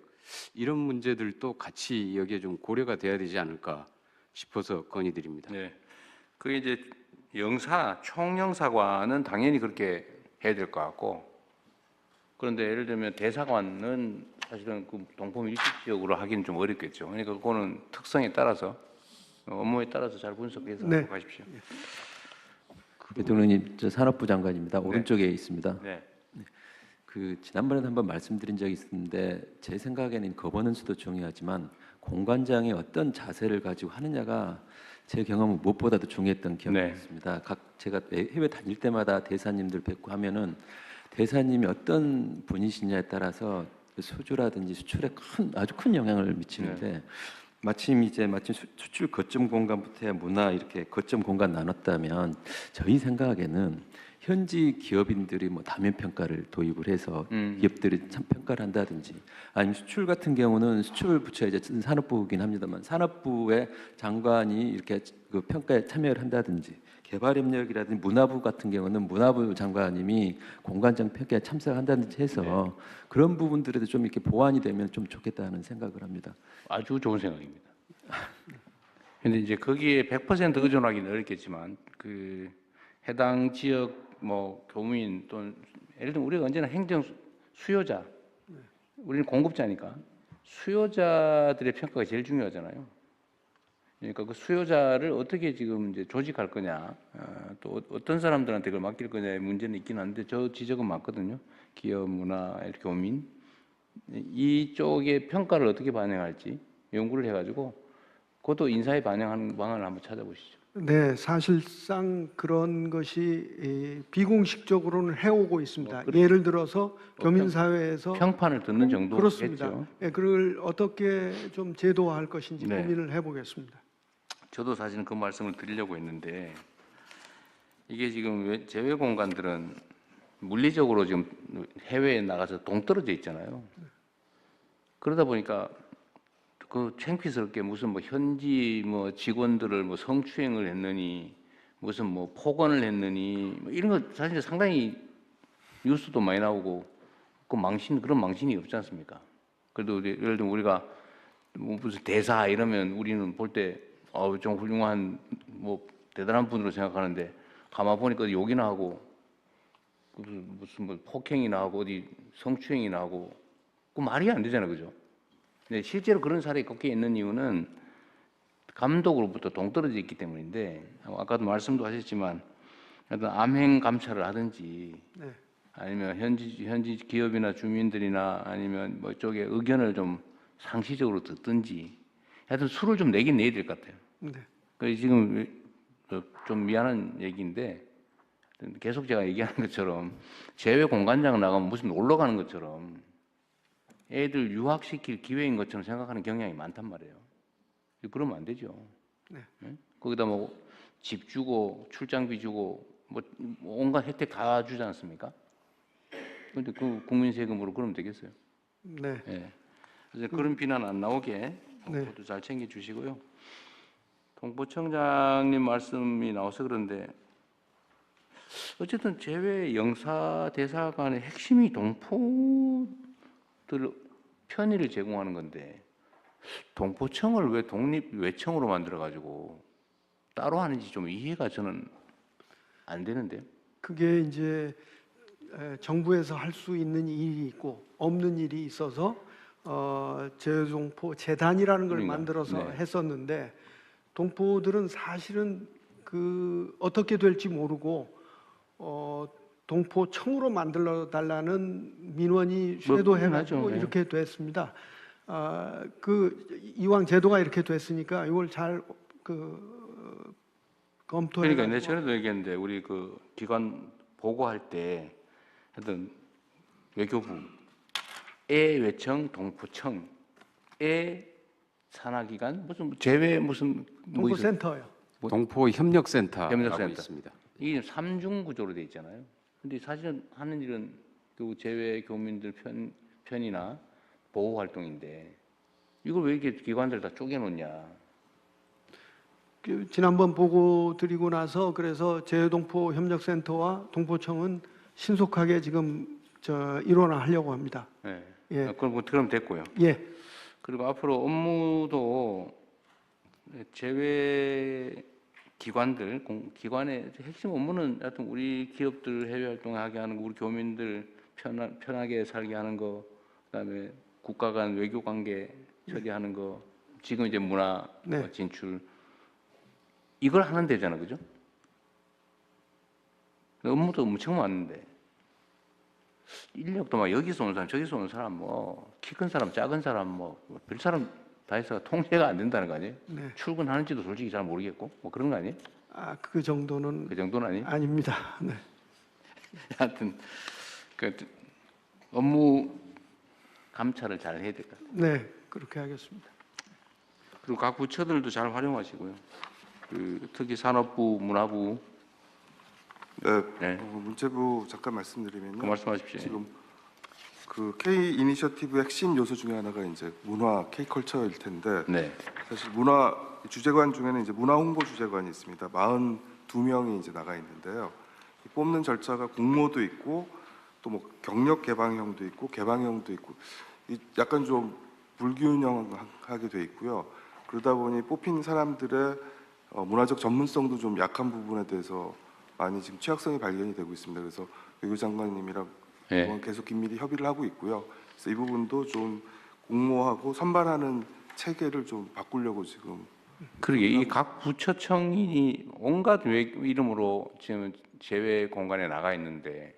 이런 문제들도 같이 여기에 좀 고려가 돼야 되지 않을까 싶어서 건의드립니다. 네. 그게 이제 총영사관은 당연히 그렇게 해야 될 것 같고, 그런데 예를 들면 대사관은 사실은 그 동포 밀집 지역으로 하기는 좀 어렵겠죠. 그러니까 그거는 특성에 따라서 업무에 따라서 잘 분석해서 네. 가십시오. 대통령님, 저 산업부 장관입니다. 오른쪽에 있습니다. 네. 그 지난번에도 한번 말씀드린 적이 있었는데 제 생각에는 거버넌스도 중요하지만 공관장이 어떤 자세를 가지고 하느냐가 제 경험은 무엇보다도 중요했던 기억이 네. 있습니다. 제가 해외 다닐 때마다 대사님들 뵙고 하면은 대사님이 어떤 분이시냐에 따라서 수주라든지 수출에 아주 큰 영향을 미치는데 마침 수출 거점 공간부터 문화 이렇게 거점 공간 나눴다면 저희 생각에는 현지 기업인들이 뭐 다면 평가를 도입을 해서 기업들이 참 평가를 한다든지 아니면 수출 같은 경우는 수출 부처 이제 산업부이긴 합니다만 산업부의 장관이 이렇게 그 평가에 참여를 한다든지 개발협력이라든지 문화부 같은 경우는 문화부 장관님이 공간장 평가에 참석한다든지 해서 그런 부분들에도 좀 이렇게 보완이 되면 좀 좋겠다는 생각을 합니다. 아주 좋은 생각입니다. 근데 이제 거기에 100% 의존하기는 어렵겠지만 그 해당 지역 뭐 교민 또는 예를 들면 우리가 언제나 행정 수요자, 우리는 공급자니까 수요자들의 평가가 제일 중요하잖아요. 그러니까 그 수요자를 어떻게 지금 이제 조직할 거냐, 또 어떤 사람들한테 그걸 맡길 거냐의 문제는 있긴 한데 저 지적은 많거든요. 기업, 문화, 교민 이쪽의 평가를 어떻게 반영할지 연구를 해가지고 그것도 인사에 반영하는 방안을 한번 찾아보시죠. 네, 사실상 그런 것이 비공식적으로는 해오고 있습니다. 예를 들어서 교민사회에서 평판을 듣는 정도겠죠. 그렇습니다. 예, 그걸 어떻게 좀 제도화할 것인지 네. 고민을 해보겠습니다. 저도 사실은 그 말씀을 드리려고 했는데 이게 지금 재외 공간들은 물리적으로 지금 해외에 나가서 동떨어져 있잖아요. 그러다 보니까 그 창피스럽게 무슨 뭐 현지 뭐 직원들을 뭐 성추행을 했느니 무슨 뭐 폭언을 했느니 뭐 이런 거 사실 상당히 뉴스도 많이 나오고 그런 망신이 없지 않습니까? 그래도 예를 들면 우리가 뭐 무슨 대사 이러면 우리는 볼 때 좀 훌륭한 뭐 대단한 분으로 생각하는데 가만 보니까 욕이나 하고 무슨 뭐 폭행이나 하고 어디 성추행이나 하고 그 말이 안 되잖아요, 그죠? 근데 실제로 그런 사례가 꽤 있는 이유는 감독으로부터 동떨어져 있기 때문인데 아까도 말씀도 하셨지만 어떤 암행 감찰을 하든지 아니면 현지 기업이나 주민들이나 아니면 뭐 쪽에 의견을 좀 상시적으로 듣든지 하여튼 수를 좀 내긴 내야 될 것 같아요. 네. 그래서 지금 좀 미안한 얘기인데 계속 제가 얘기하는 것처럼 재외 공관장 나가면 무슨 놀러 가는 것처럼 애들 유학시킬 기회인 것처럼 생각하는 경향이 많단 말이에요. 그러면 안 되죠. 네. 응? 거기다 뭐 집 주고 출장비 주고 뭐 온갖 혜택 다 주지 않습니까? 근데 그 국민 세금으로 그러면 되겠어요? 네. 예. 그래서 그런 비난 안 나오게 네. 모두 잘 챙겨 주시고요. 동포청장님 말씀이 나와서 그런데 어쨌든 재외 영사 대사관의 핵심이 동포들 편의를 제공하는 건데 동포청을 왜 독립 외청으로 만들어 가지고 따로 하는지 좀 이해가 저는 안 되는데요. 그게 이제 정부에서 할 수 있는 일이 있고 없는 일이 있어서 재외동포 재단이라는 걸 그러니까, 만들어서 네. 했었는데 동포들은 사실은 그 어떻게 될지 모르고 동포청으로 만들어 달라는 민원이 뭐, 쇄도해가지고 그건 하죠. 이렇게 됐습니다. 그 이왕 제도가 이렇게 됐으니까 이걸 잘 검토해. 그러니까 내 전에도 얘기했는데 우리 그 기관 보고할 때 하여튼 외교부 외청 동포청 산하기관 무슨 재외 무슨 뭐 동포센터요. 동포 협력센터라고 협력센터. 있습니다. 이게 3중 구조로 돼 있잖아요. 근데 사실은 하는 일은 그 재외 교민들 편이나 보호 활동인데 이걸 왜 이렇게 기관들 다 쪼개놓냐? 지난번 보고 드리고 나서 그래서 재외동포 협력센터와 동포청은 신속하게 지금 일원화하려고 합니다. 네. 예. 그럼 됐고요. 예. 그리고 앞으로 업무도 재외 기관들, 기관의 핵심 업무는 하여튼 우리 기업들 해외 활동하게 하는 거, 우리 교민들 편하게 살게 하는 거, 그다음에 국가 간 외교 관계 처리하는 거, 지금 이제 문화 네. 진출 이걸 하는 데잖아, 그죠? 업무도 엄청 많은데 인력도 막 여기서 오는 사람, 저기서 오는 사람, 뭐 키 큰 사람, 작은 사람, 뭐 별 사람 다 해서 통제가 안 된다는 거 아니에요? 네. 출근하는지도 솔직히 잘 모르겠고, 뭐 그런 거 아니에요? 그 정도는 그 정도는 아니에요? 아닙니다. 네. 하여튼 그 업무 감찰을 잘 해야 될 것 같아요. 네, 그렇게 하겠습니다. 그리고 각 부처들도 잘 활용하시고요. 그 특히 산업부, 문화부, 네, 네. 문체부 잠깐 말씀드리면요. 그 말씀하십시오. 지금 그 K 이니셔티브 핵심 요소 중에 하나가 이제 문화 K 컬처일 텐데 네. 사실 문화 주재관 중에는 이제 문화 홍보 주재관이 있습니다. 42명이 이제 나가 있는데요. 이 뽑는 절차가 공모도 있고 또 뭐 경력 개방형도 있고 개방형도 있고 약간 좀 불균형하게 돼 있고요. 그러다 보니 뽑힌 사람들의 문화적 전문성도 좀 약한 부분에 대해서 많이 지금 취약성이 발견이 되고 있습니다. 그래서 외교장관님이랑 네. 계속 긴밀히 협의를 하고 있고요. 그래서 이 부분도 좀 공모하고 선발하는 체계를 좀 바꾸려고 지금. 그러게 이 각 부처청이 온갖 이름으로 지금 재외 공간에 나가 있는데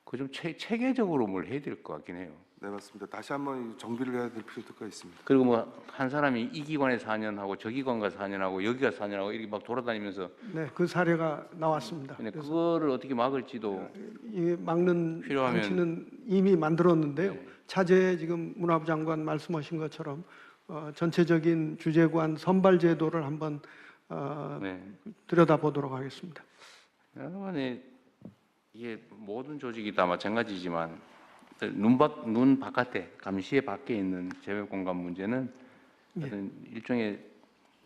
그 좀 체계적으로 뭘 해야 될 것 같긴 해요. 네, 맞습니다. 다시 한번 정비를 해야 될 필요가 있습니다. 그리고 뭐 한 사람이 이 기관에 4년 하고 저 기관가 4년 하고 여기가 4년 하고 이렇게 막 돌아다니면서 네, 그 사례가 나왔습니다. 근데 그래서 그거를 어떻게 막을지도 이 막는 필요하면- 장치는 이미 만들었는데요. 네. 차제에 지금 문화부 장관 말씀하신 것처럼 전체적인 주재관 선발 제도를 한번 네. 들여다보도록 하겠습니다. 여러분이 이게 모든 조직이 다 마찬가지지만 눈 바깥에 감시의 밖에 있는 재외 공간 문제는 어떤 일종의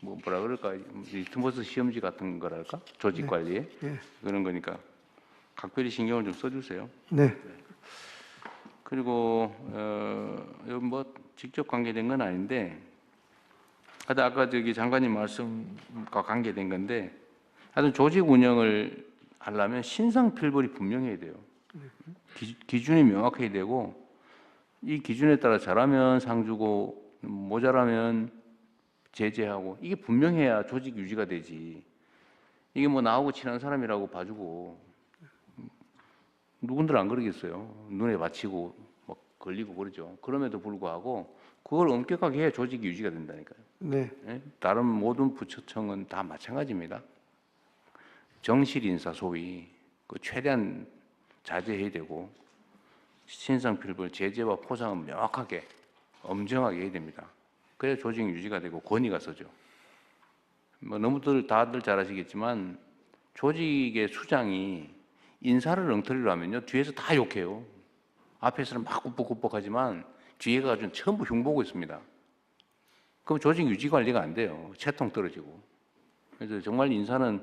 뭐라 그럴까 리트머스 시험지 같은 거랄까 조직 관리에 예. 그런 거니까 각별히 신경을 좀 써주세요. 네. 그리고 여기 뭐 직접 관계된 건 아닌데 하여튼 아까 저기 장관님 말씀과 관계된 건데 하여튼 조직 운영을 하려면 신상필벌이 분명해야 돼요. 기준이 명확해야 되고 이 기준에 따라 잘하면 상 주고 모자라면 제재하고 이게 분명해야 조직 유지가 되지. 이게 뭐 나하고 친한 사람이라고 봐주고 누군들 안 그러겠어요. 눈에 받치고 막 걸리고 그러죠. 그럼에도 불구하고 그걸 엄격하게 해야 조직이 유지가 된다니까요. 네. 예? 다른 모든 부처청은 다 마찬가지입니다. 정실 인사 소위 그 최대한 자제해야 되고 신상필벌 제재와 포상은 명확하게 엄정하게 해야 됩니다. 그래야 조직 유지가 되고 권위가 서죠. 뭐 너무들 다들 잘 아시겠지만 조직의 수장이 인사를 엉터리로 하면요 뒤에서 다 욕해요. 앞에서는 막 굽벅굽벅하지만 뒤에 가지고 전부 흉보고 있습니다. 그럼 조직 유지 관리가 안 돼요. 채통 떨어지고. 그래서 정말 인사는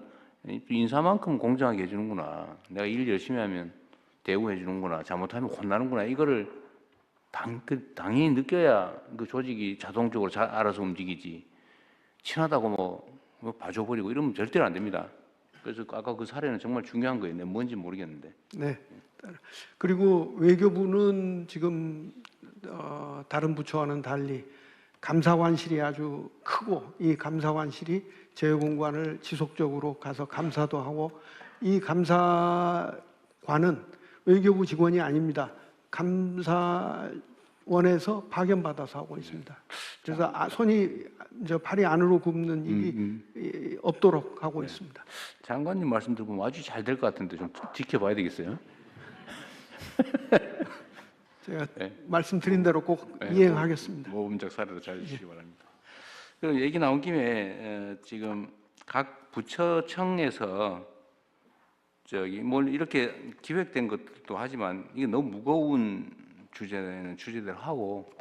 인사만큼 공정하게 해주는구나. 내가 일 열심히 하면 대우해 주는구나. 잘못하면 혼나는구나. 이거를 당연히 느껴야 그 조직이 자동적으로 잘 알아서 움직이지. 친하다고 뭐 봐줘버리고 이러면 절대로 안 됩니다. 그래서 아까 그 사례는 정말 중요한 거예요. 내가 뭔지 모르겠는데. 네. 그리고 외교부는 지금 다른 부처와는 달리 감사관실이 아주 크고 이 감사관실이 재외공관을 지속적으로 가서 감사도 하고 이 감사관은 외교부 직원이 아닙니다. 감사원에서 파견받아서 하고 있습니다. 그래서 팔이 안으로 굽는 일이 없도록 하고 있습니다. 장관님 말씀 들어보면 아주 잘 될 것 같은데 좀 지켜봐야 되겠어요. 제가 네. 말씀드린 대로 꼭 네, 이행하겠습니다. 모범적 사례로 잘 주시기 바랍니다. 그럼 얘기 나온 김에 지금 각 부처청에서 뭘 이렇게 기획된 것도 하지만 이게 너무 무거운 주제는 주제대로 하고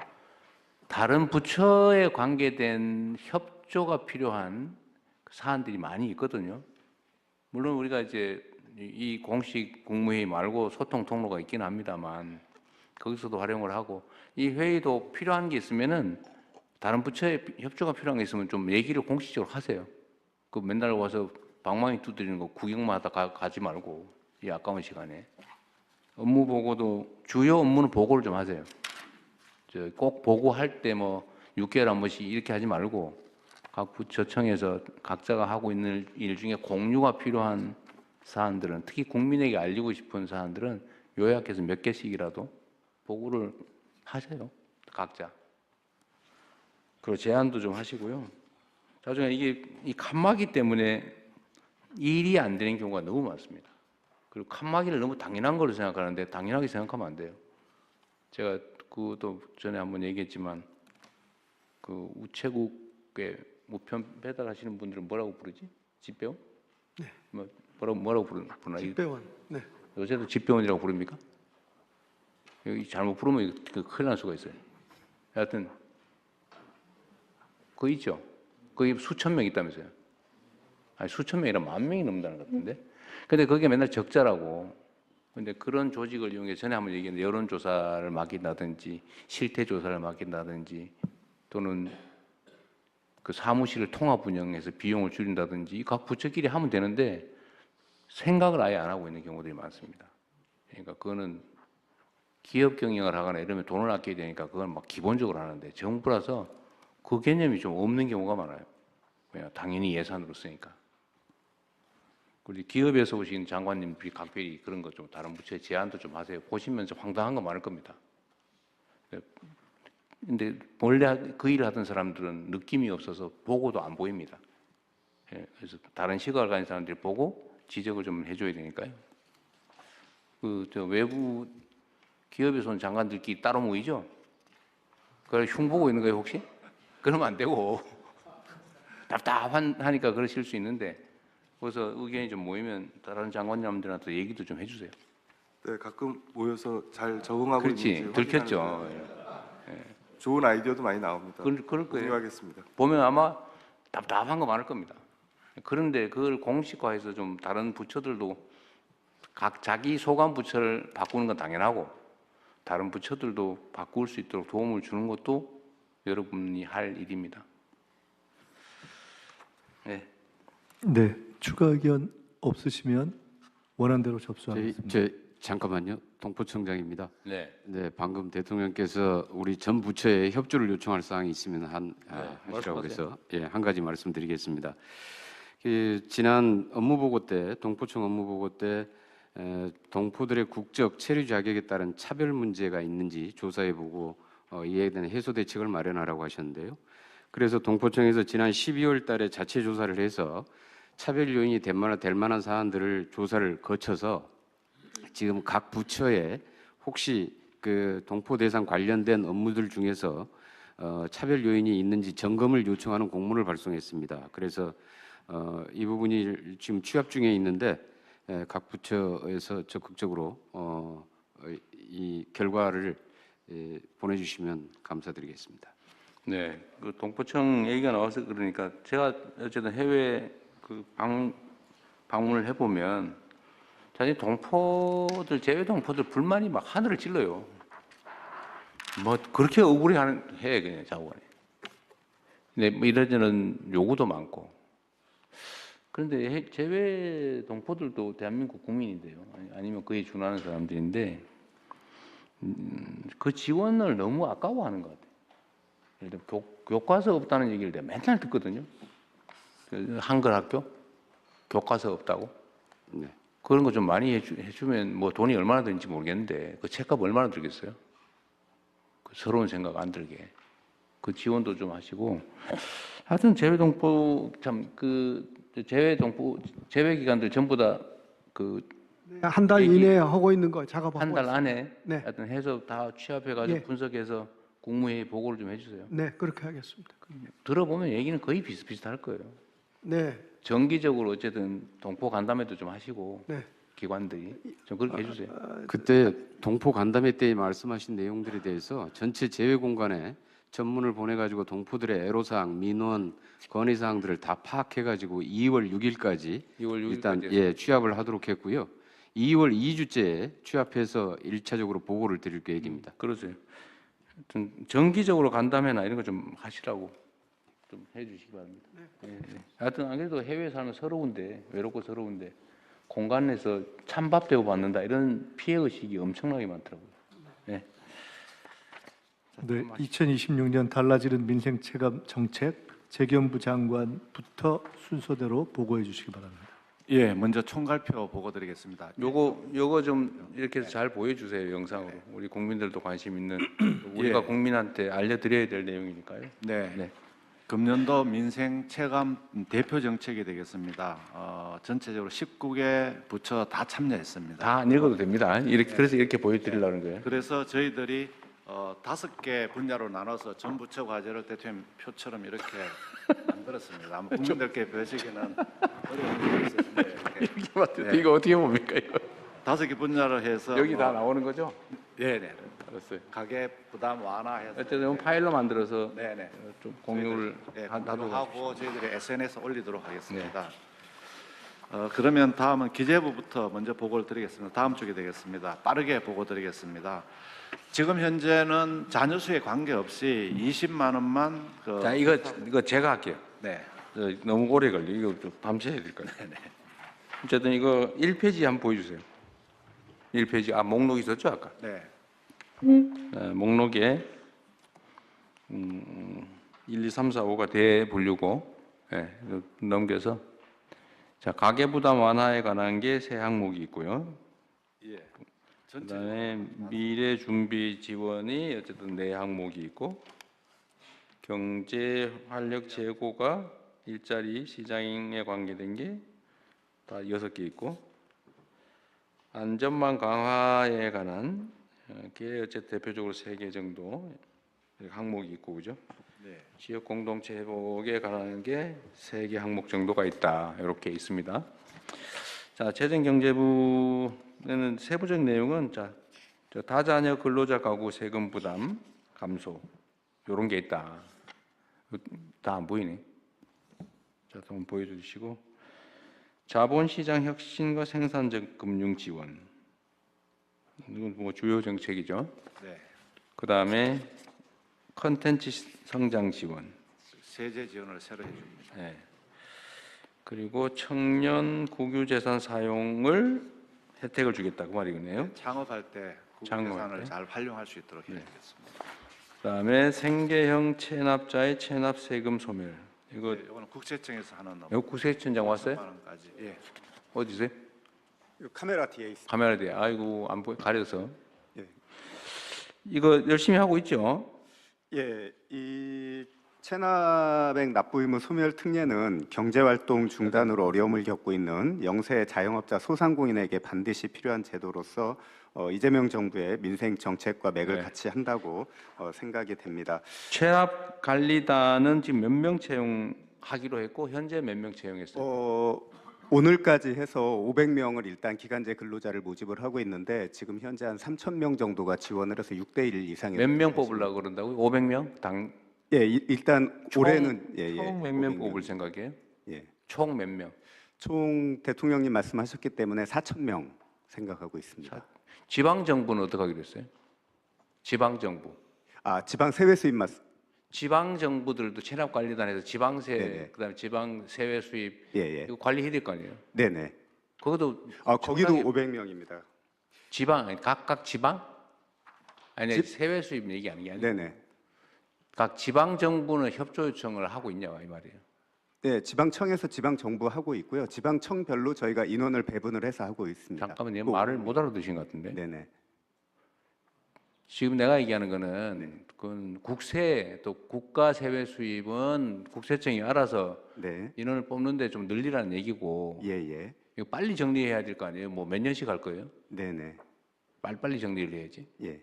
다른 부처에 관계된 협조가 필요한 사안들이 많이 있거든요. 물론 우리가 이제 이 공식 국무회의 말고 소통 통로가 있긴 합니다만 거기서도 활용을 하고 이 회의도 필요한 게 있으면은 다른 부처에 협조가 필요한 게 있으면 좀 얘기를 공식적으로 하세요. 그 맨날 와서 방망이 두드리는 거 구경만 하다 가지 말고 이 아까운 시간에 업무 보고도 주요 업무는 보고를 좀 하세요. 꼭 보고할 때 뭐 6개월에 한 번씩 이렇게 하지 말고 각 부처청에서 각자가 하고 있는 일 중에 공유가 필요한 사안들은 특히 국민에게 알리고 싶은 사안들은 요약해서 몇 개씩이라도 보고를 하세요. 각자. 그리고 제안도 좀 하시고요. 나중에 이게 이 칸막이 때문에 일이 안 되는 경우가 너무 많습니다. 그리고 칸막이를 너무 당연한 걸로 생각하는데 당연하게 생각하면 안 돼요. 제가 그것도 전에 한번 얘기했지만 그 우체국에 우편 배달하시는 분들은 뭐라고 부르지? 집배원? 네. 뭐라고 부르나? 집배원. 네. 요새도 집배원이라고 부릅니까? 여기 잘못 부르면 이거 큰일 날 수가 있어요. 하여튼 그거 있죠. 거기 수천 명 있다면서요. 아니 수천 명이라 10,000명이 넘는다는 것 같은데. 근데 그게 맨날 적자라고. 근데 그런 조직을 이용해 전에 한번 얘기했는데 여론조사를 맡긴다든지 실태조사를 맡긴다든지 또는 그 사무실을 통합 운영해서 비용을 줄인다든지 각 부처끼리 하면 되는데 생각을 아예 안 하고 있는 경우들이 많습니다. 그러니까 그거는 기업 경영을 하거나 이러면 돈을 아껴야 되니까 그건 막 기본적으로 하는데 정부라서 그 개념이 좀 없는 경우가 많아요. 왜냐 당연히 예산으로 쓰니까. 그리고 기업에서 오신 장관님들이 각별히 그런 거 좀 다른 부처에 제안도 좀 하세요. 보시면서 황당한 거 많을 겁니다. 근데 원래 그 일을 하던 사람들은 느낌이 없어서 보고도 안 보입니다. 그래서 다른 시각을 가진 사람들이 보고 지적을 좀 해줘야 되니까요. 외부 기업에서 온 장관들끼리 따로 모이죠? 그걸 흉보고 있는 거예요, 혹시? 그러면 안 되고. 답답하니까 그러실 수 있는데, 그래서 의견이 좀 모이면 다른 장관님들한테 얘기도 좀 해주세요. 네, 가끔 모여서 잘 적응하고 그렇지, 있는지 들켰죠. 확인하는데 좋은 아이디어도 많이 나옵니다. 그럴 거예요. 공유하겠습니다. 보면 아마 답답한 거 많을 겁니다. 그런데 그걸 공식화해서 좀 다른 부처들도 각 자기 소관 부처를 바꾸는 건 당연하고 다른 부처들도 바꿀 수 있도록 도움을 주는 것도 여러분이 할 일입니다. 네. 네, 추가 의견 없으시면 원안대로 접수하겠습니다. 잠깐만요. 동포청장입니다. 네. 네, 방금 대통령께서 우리 전 부처에 협조를 요청할 사항이 있으면 하시라고 해서 한 가지 말씀드리겠습니다. 지난 업무보고 때 동포청 업무보고 때 동포들의 국적, 체류 자격에 따른 차별 문제가 있는지 조사해보고 이에 대한 해소 대책을 마련하라고 하셨는데요. 그래서 동포청에서 지난 12월 달에 자체 조사를 해서 차별 요인이 될 만한 사안들을 조사를 거쳐서 지금 각 부처에 혹시 그 동포 대상 관련된 업무들 중에서 차별 요인이 있는지 점검을 요청하는 공문을 발송했습니다. 그래서 이 부분이 지금 취합 중에 있는데 각 부처에서 적극적으로 이 결과를 보내주시면 감사드리겠습니다. 네, 그 동포청 얘기가 나와서 그러니까 제가 어쨌든 해외 그 방문을 해보면 자기 동포들 제외 동포들 불만이 막 하늘을 찔러요. 뭐 그렇게 억울해하는 해 그냥 자원에. 네, 뭐 이러저런 요구도 많고. 그런데 제외 동포들도 대한민국 국민인데요. 아니면 그에 준하는 사람들인데 그 지원을 너무 아까워하는 것 같아요. 예를 들어 교과서 없다는 얘기를 내가 맨날 듣거든요. 한글 학교 교과서 없다고. 네. 그런 거 좀 많이 해주면 뭐 돈이 얼마나 드는지 모르겠는데 그 책값 얼마나 들겠어요? 그 서러운 생각 안 들게 그 지원도 좀 하시고. 하여튼 제외동포 참 그 제외기관들 전부 다 그 한 달 이내에 하고 있는 거 작업하고 한 달 있습니다. 안에 네. 하여튼 해서 다 취합해가지고 예. 분석해서 국무회의 보고를 좀 해주세요. 네, 그렇게 하겠습니다. 들어보면 얘기는 거의 비슷비슷할 거예요. 네, 정기적으로 어쨌든 동포 간담회도 좀 하시고 네. 기관들이 좀 그렇게 해주세요. 그때 동포 간담회 때 말씀하신 내용들에 대해서 전체 제외 공간에 전문을 보내가지고 동포들의 애로사항, 민원, 건의사항들을 다 파악해가지고 2월 6일까지 2월 6일까지 일단 취합을 하도록 했고요. 2월 2주째에 취합해서 1차적으로 보고를 드릴 계획입니다. 그러세요. 하여튼 정기적으로 간담회나 이런 거 좀 하시라고 좀 해주시기 바랍니다. 네. 하여튼 안 그래도 해외에 살면 서러운데 외롭고 서러운데 공간 내서 찬밥 대우 받는다 이런 피해 의식이 엄청나게 많더라고요. 네. 네, 2026년 달라지는 민생 체감 정책 재경부 장관부터 순서대로 보고해 주시기 바랍니다. 예, 먼저 총괄표 보고 드리겠습니다. 요거 좀 이렇게 해서 잘 보여주세요 영상으로. 우리 국민들도 관심 있는 우리가 국민한테 알려드려야 될 내용이니까요. 네. 네. 금년도 민생 체감 대표 정책이 되겠습니다. 전체적으로 19개 부처 다 참여했습니다. 다 안 읽어도 됩니다. 이렇게 그래서 이렇게 보여드리려는 거예요. 그래서 저희들이 5개 분야로 나눠서 전 부처 과제를 대통령 표처럼 이렇게 만들었습니다. 아마 국민들께 보시기는 어려운 점이 있으실 거예요. 이게 맞대요. 이거 어떻게 봅니까 이거? 5개 분야로 해서 여기 다 나오는 거죠? 네네. 알았어요. 가계 부담 완화해서 어쨌든 파일로 만들어서 네네. 좀 공유를 하도록 하고 저희들이 SNS에 올리도록 하겠습니다. 그러면 다음은 기재부부터 먼저 보고를 드리겠습니다. 다음 주에 되겠습니다. 빠르게 보고 드리겠습니다. 지금 현재는 자녀 수에 관계없이 20만 원만 자 이거 제가 할게요. 네. 너무 오래 걸려. 이거 좀 밤새 해야 될 거예요. 어쨌든 이거 1페이지 한번 보여주세요. 1페이지 목록 있었죠 아까? 네. 목록에 1, 2, 3, 4, 5가 대분류고 넘겨서 자 가계부담 완화에 관한 게 세 항목이 있고요. 예. 그다음에 미래 준비 지원이 어쨌든 네 항목이 있고 경제 활력 제고가 일자리 시장에 관계된 게 다 6개 있고 안전망 강화에 관한 게 어쨌든 대표적으로 3개 정도 항목이 있고 그죠? 네. 지역 공동체 회복에 관한 게 3개 항목 정도가 있다. 이렇게 있습니다. 자, 재정경제부는 세부적 내용은 자, 다자녀 근로자 가구 세금 부담 감소 이런 게 있다. 다 안 보이네. 자, 한번 보여주시고 자본시장 혁신과 생산적 금융 지원 이건 뭐 주요 정책이죠. 네. 그 다음에 컨텐츠 성장 지원. 세제 지원을 새로 해줍니다. 네. 그리고 청년 국유재산 사용을 혜택을 주겠다 그 말이겠네요. 창업할 때 국유재산을 잘 활용할 수 있도록 해주겠습니다. 그다음에 생계형 체납자의 체납 세금 소멸. 이거 이거는 국세청에서 하는 여기 국세청장 왔어요? 3만 원까지. 예. 어디세요? 카메라 뒤에 있습니다. 카메라 뒤에. 아이고 안 보여 가려서. 예. 이거 열심히 하고 있죠. 예, 이 체납액 납부 의무 소멸 특례는 경제활동 중단으로 어려움을 겪고 있는 영세 자영업자 소상공인에게 반드시 필요한 제도로서 이재명 정부의 민생 정책과 맥을 네. 같이 한다고 생각이 됩니다. 체납관리단은 지금 몇 명 채용하기로 했고 현재 몇 명 채용했어요? 오늘까지 해서 500명을 일단 기간제 근로자를 모집을 하고 있는데 지금 현재 한 3,000명 정도가 지원을 해서 6대1 이상의 몇 명 뽑으려고 그런다고요? 500명? 예, 일단 올해는 총 몇 명 500명. 뽑을 생각이에요? 예. 총 몇 명? 총 대통령님 말씀하셨기 때문에 4,000명 생각하고 있습니다. 지방 정부는 어떻게 하기로 했어요? 지방 정부. 지방 세외 수입 지방 정부들도 체납관리단에서 지방세, 네네. 그다음에 지방 세외 수입 예. 이거 관리해야 될 거 아니에요? 네네. 그것도 거기도 청탁이- 500명입니다. 지방 아니, 각각 지방? 아니 세외 수입 얘기 아닌 게 아니고 네네. 각 지방 정부는 협조 요청을 하고 있냐 이 말이에요. 네, 지방청에서 지방 정부 하고 있고요. 지방청별로 저희가 인원을 배분을 해서 하고 있습니다. 잠깐만요. 꼭- 말을 못 알아듣으신 것 같은데. 네네. 지금 내가 얘기하는 거는 그건 국세 또 국가 세외 수입은 국세청이 알아서 네. 인원을 뽑는데 좀 늘리라는 얘기고 예. 이거 빨리 정리해야 될 거 아니에요? 뭐 몇 년씩 할 거예요? 네네. 빨리 정리를 해야지. 예.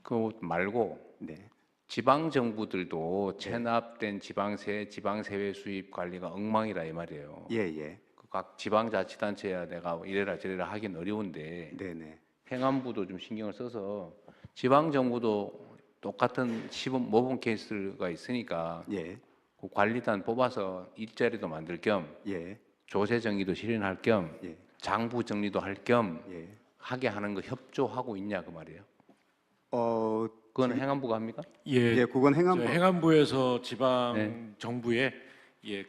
그거 말고 네. 지방 정부들도 체납된 지방세, 지방세외 수입 관리가 엉망이라 이 말이에요. 예. 각 지방자치단체야 내가 이래라 저래라 하긴 어려운데 네네. 행안부도 좀 신경을 써서 지방 정부도 똑같은 시범 모범 케이스가 있으니까 예. 그 관리단 뽑아서 일자리도 만들 겸 예. 조세 정리도 실현할 겸 예. 장부 정리도 할 겸 예. 하게 하는 거 협조하고 있냐 그 말이에요. 그건 행안부가 합니까? 예, 그건 행안부. 행안부에서 지방 네. 정부에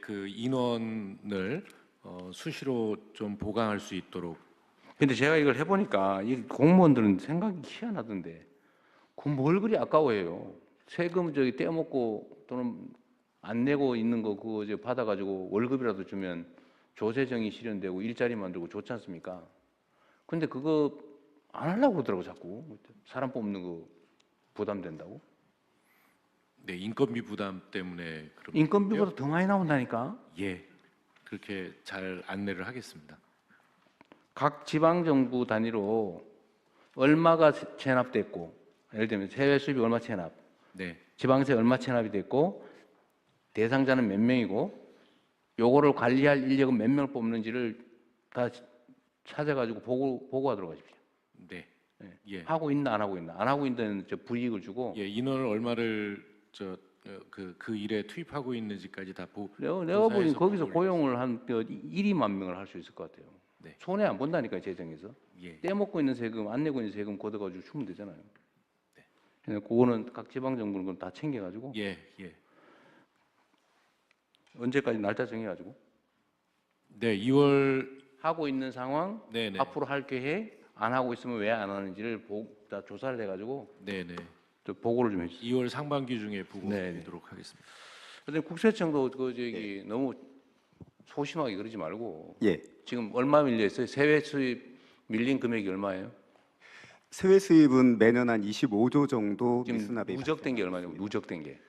그 인원을 수시로 좀 보강할 수 있도록. 근데 제가 이걸 해보니까 이 공무원들은 생각이 희한하던데 그 뭘 그리 아까워해요. 세금 저기 떼먹고 또는 안 내고 있는 거 그거 이제 받아가지고 월급이라도 주면 조세정이 실현되고 일자리 만들고 좋지 않습니까? 근데 그거 안 하려고 그러더라고 자꾸. 사람 뽑는 거 부담된다고. 네, 인건비 부담 때문에 그런. 인건비보다 더 많이 나온다니까. 예, 그렇게 잘 안내를 하겠습니다. 각 지방 정부 단위로 얼마가 체납됐고, 예를 들면 세외 수입이 얼마 체납, 네, 지방세 얼마 체납이 됐고, 대상자는 몇 명이고, 요거를 관리할 인력은 몇 명을 뽑는지를 다 찾아가지고 보고하도록 하십시오. 네, 예. 하고 있나 안 하고 있나, 안 하고 있는 데는 저 불이익을 주고. 예, 인원을 얼마를 그 일에 투입하고 있는지까지 다 내가 보기엔 거기서 보고를 고용을 한 1~2만 명을 할 수 있을 것 같아요. 네. 손해 안 본다니까요, 재정에서. 예. 떼먹고 있는 세금, 안 내고 있는 세금 걷어가지고 주면 되잖아요. 네. 그거는 각 지방 정부는 그건 다 챙겨가지고. 예. 언제까지 날짜 정해가지고. 네, 2월 하고 있는 상황, 네네. 앞으로 할 계획, 안 하고 있으면 왜 안 하는지를 다 조사를 해가지고. 네네. 또 보고를 좀 해주세요. 2월 상반기 중에 보고드리도록 하겠습니다. 근데 국세청도 너무 소심하게 그러지 말고. 예. 지금 얼마 밀려 있어요? 세외 수입 밀린 금액이 얼마예요? 세외 수입은 매년 한 25조 정도 지금 미수납이 누적된 게 얼마냐고? 누적된 게.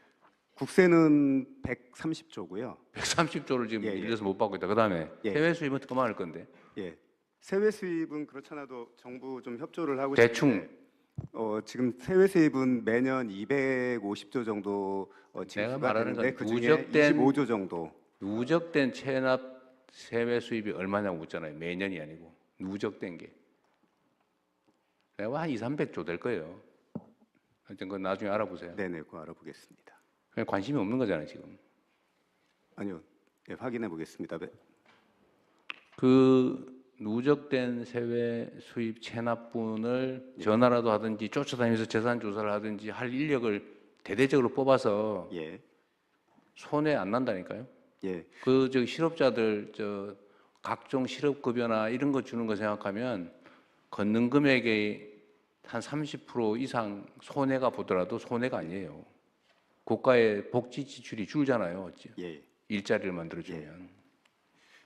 국세는 130조고요. 130조를 지금 예. 밀려서 못 받고 있다. 그다음에 예. 해외 수입은 그만할 건데. 예. 세외 수입은 그렇잖아도 정부 좀 협조를 하고 대충. 싶은데 지금 세외 수입은 매년 250조 정도 내가 징수가 말하는 되는데 건 그중에 누적된 25조 정도. 누적된 체납 세외 수입이 얼마냐고 묻잖아요. 매년이 아니고 누적된 게. 내가 한 200~300조 될 거예요. 하여튼 그건 나중에 알아보세요. 네네, 그거 알아보겠습니다. 그냥 관심이 없는 거잖아요 지금. 아니요, 네, 확인해 보겠습니다. 네. 그 누적된 세외 수입 체납분을 전화라도 하든지 쫓아다니면서 재산 조사를 하든지 할 인력을 대대적으로 뽑아서 예. 손해 안 난다니까요. 예. 그 실업자들 각종 실업급여나 이런 거 주는 거 생각하면 걷는 금액의 한 30% 이상 손해가 보더라도 손해가 아니에요. 국가의 복지 지출이 줄잖아요. 예. 일자리를 만들어주면.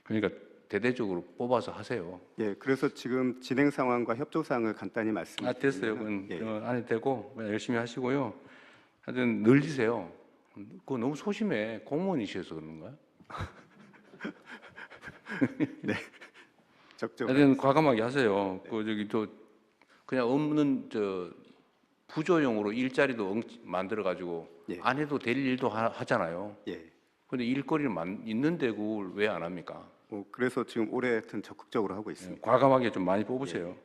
그러니까 대대적으로 뽑아서 하세요. 예, 그래서 지금 진행 상황과 협조 사항을 간단히 말씀드리면 됐어요. 그건 예. 안 해도 되고 그냥 열심히 하시고요. 하여튼 늘리세요. 그거 너무 소심해. 공무원이셔서 그런가요? 네. 적극적으로 하여튼 과감하게 하세요. 그 저기 또 그냥 없는 부조용으로 일자리도 만들어 가지고 예. 안 해도 될 일도 하잖아요. 예. 근데 일거리는 있는데 그걸 왜 안 합니까? 그래서 지금 올해 하여튼 적극적으로 하고 있습니다. 과감하게 좀 많이 뽑으세요.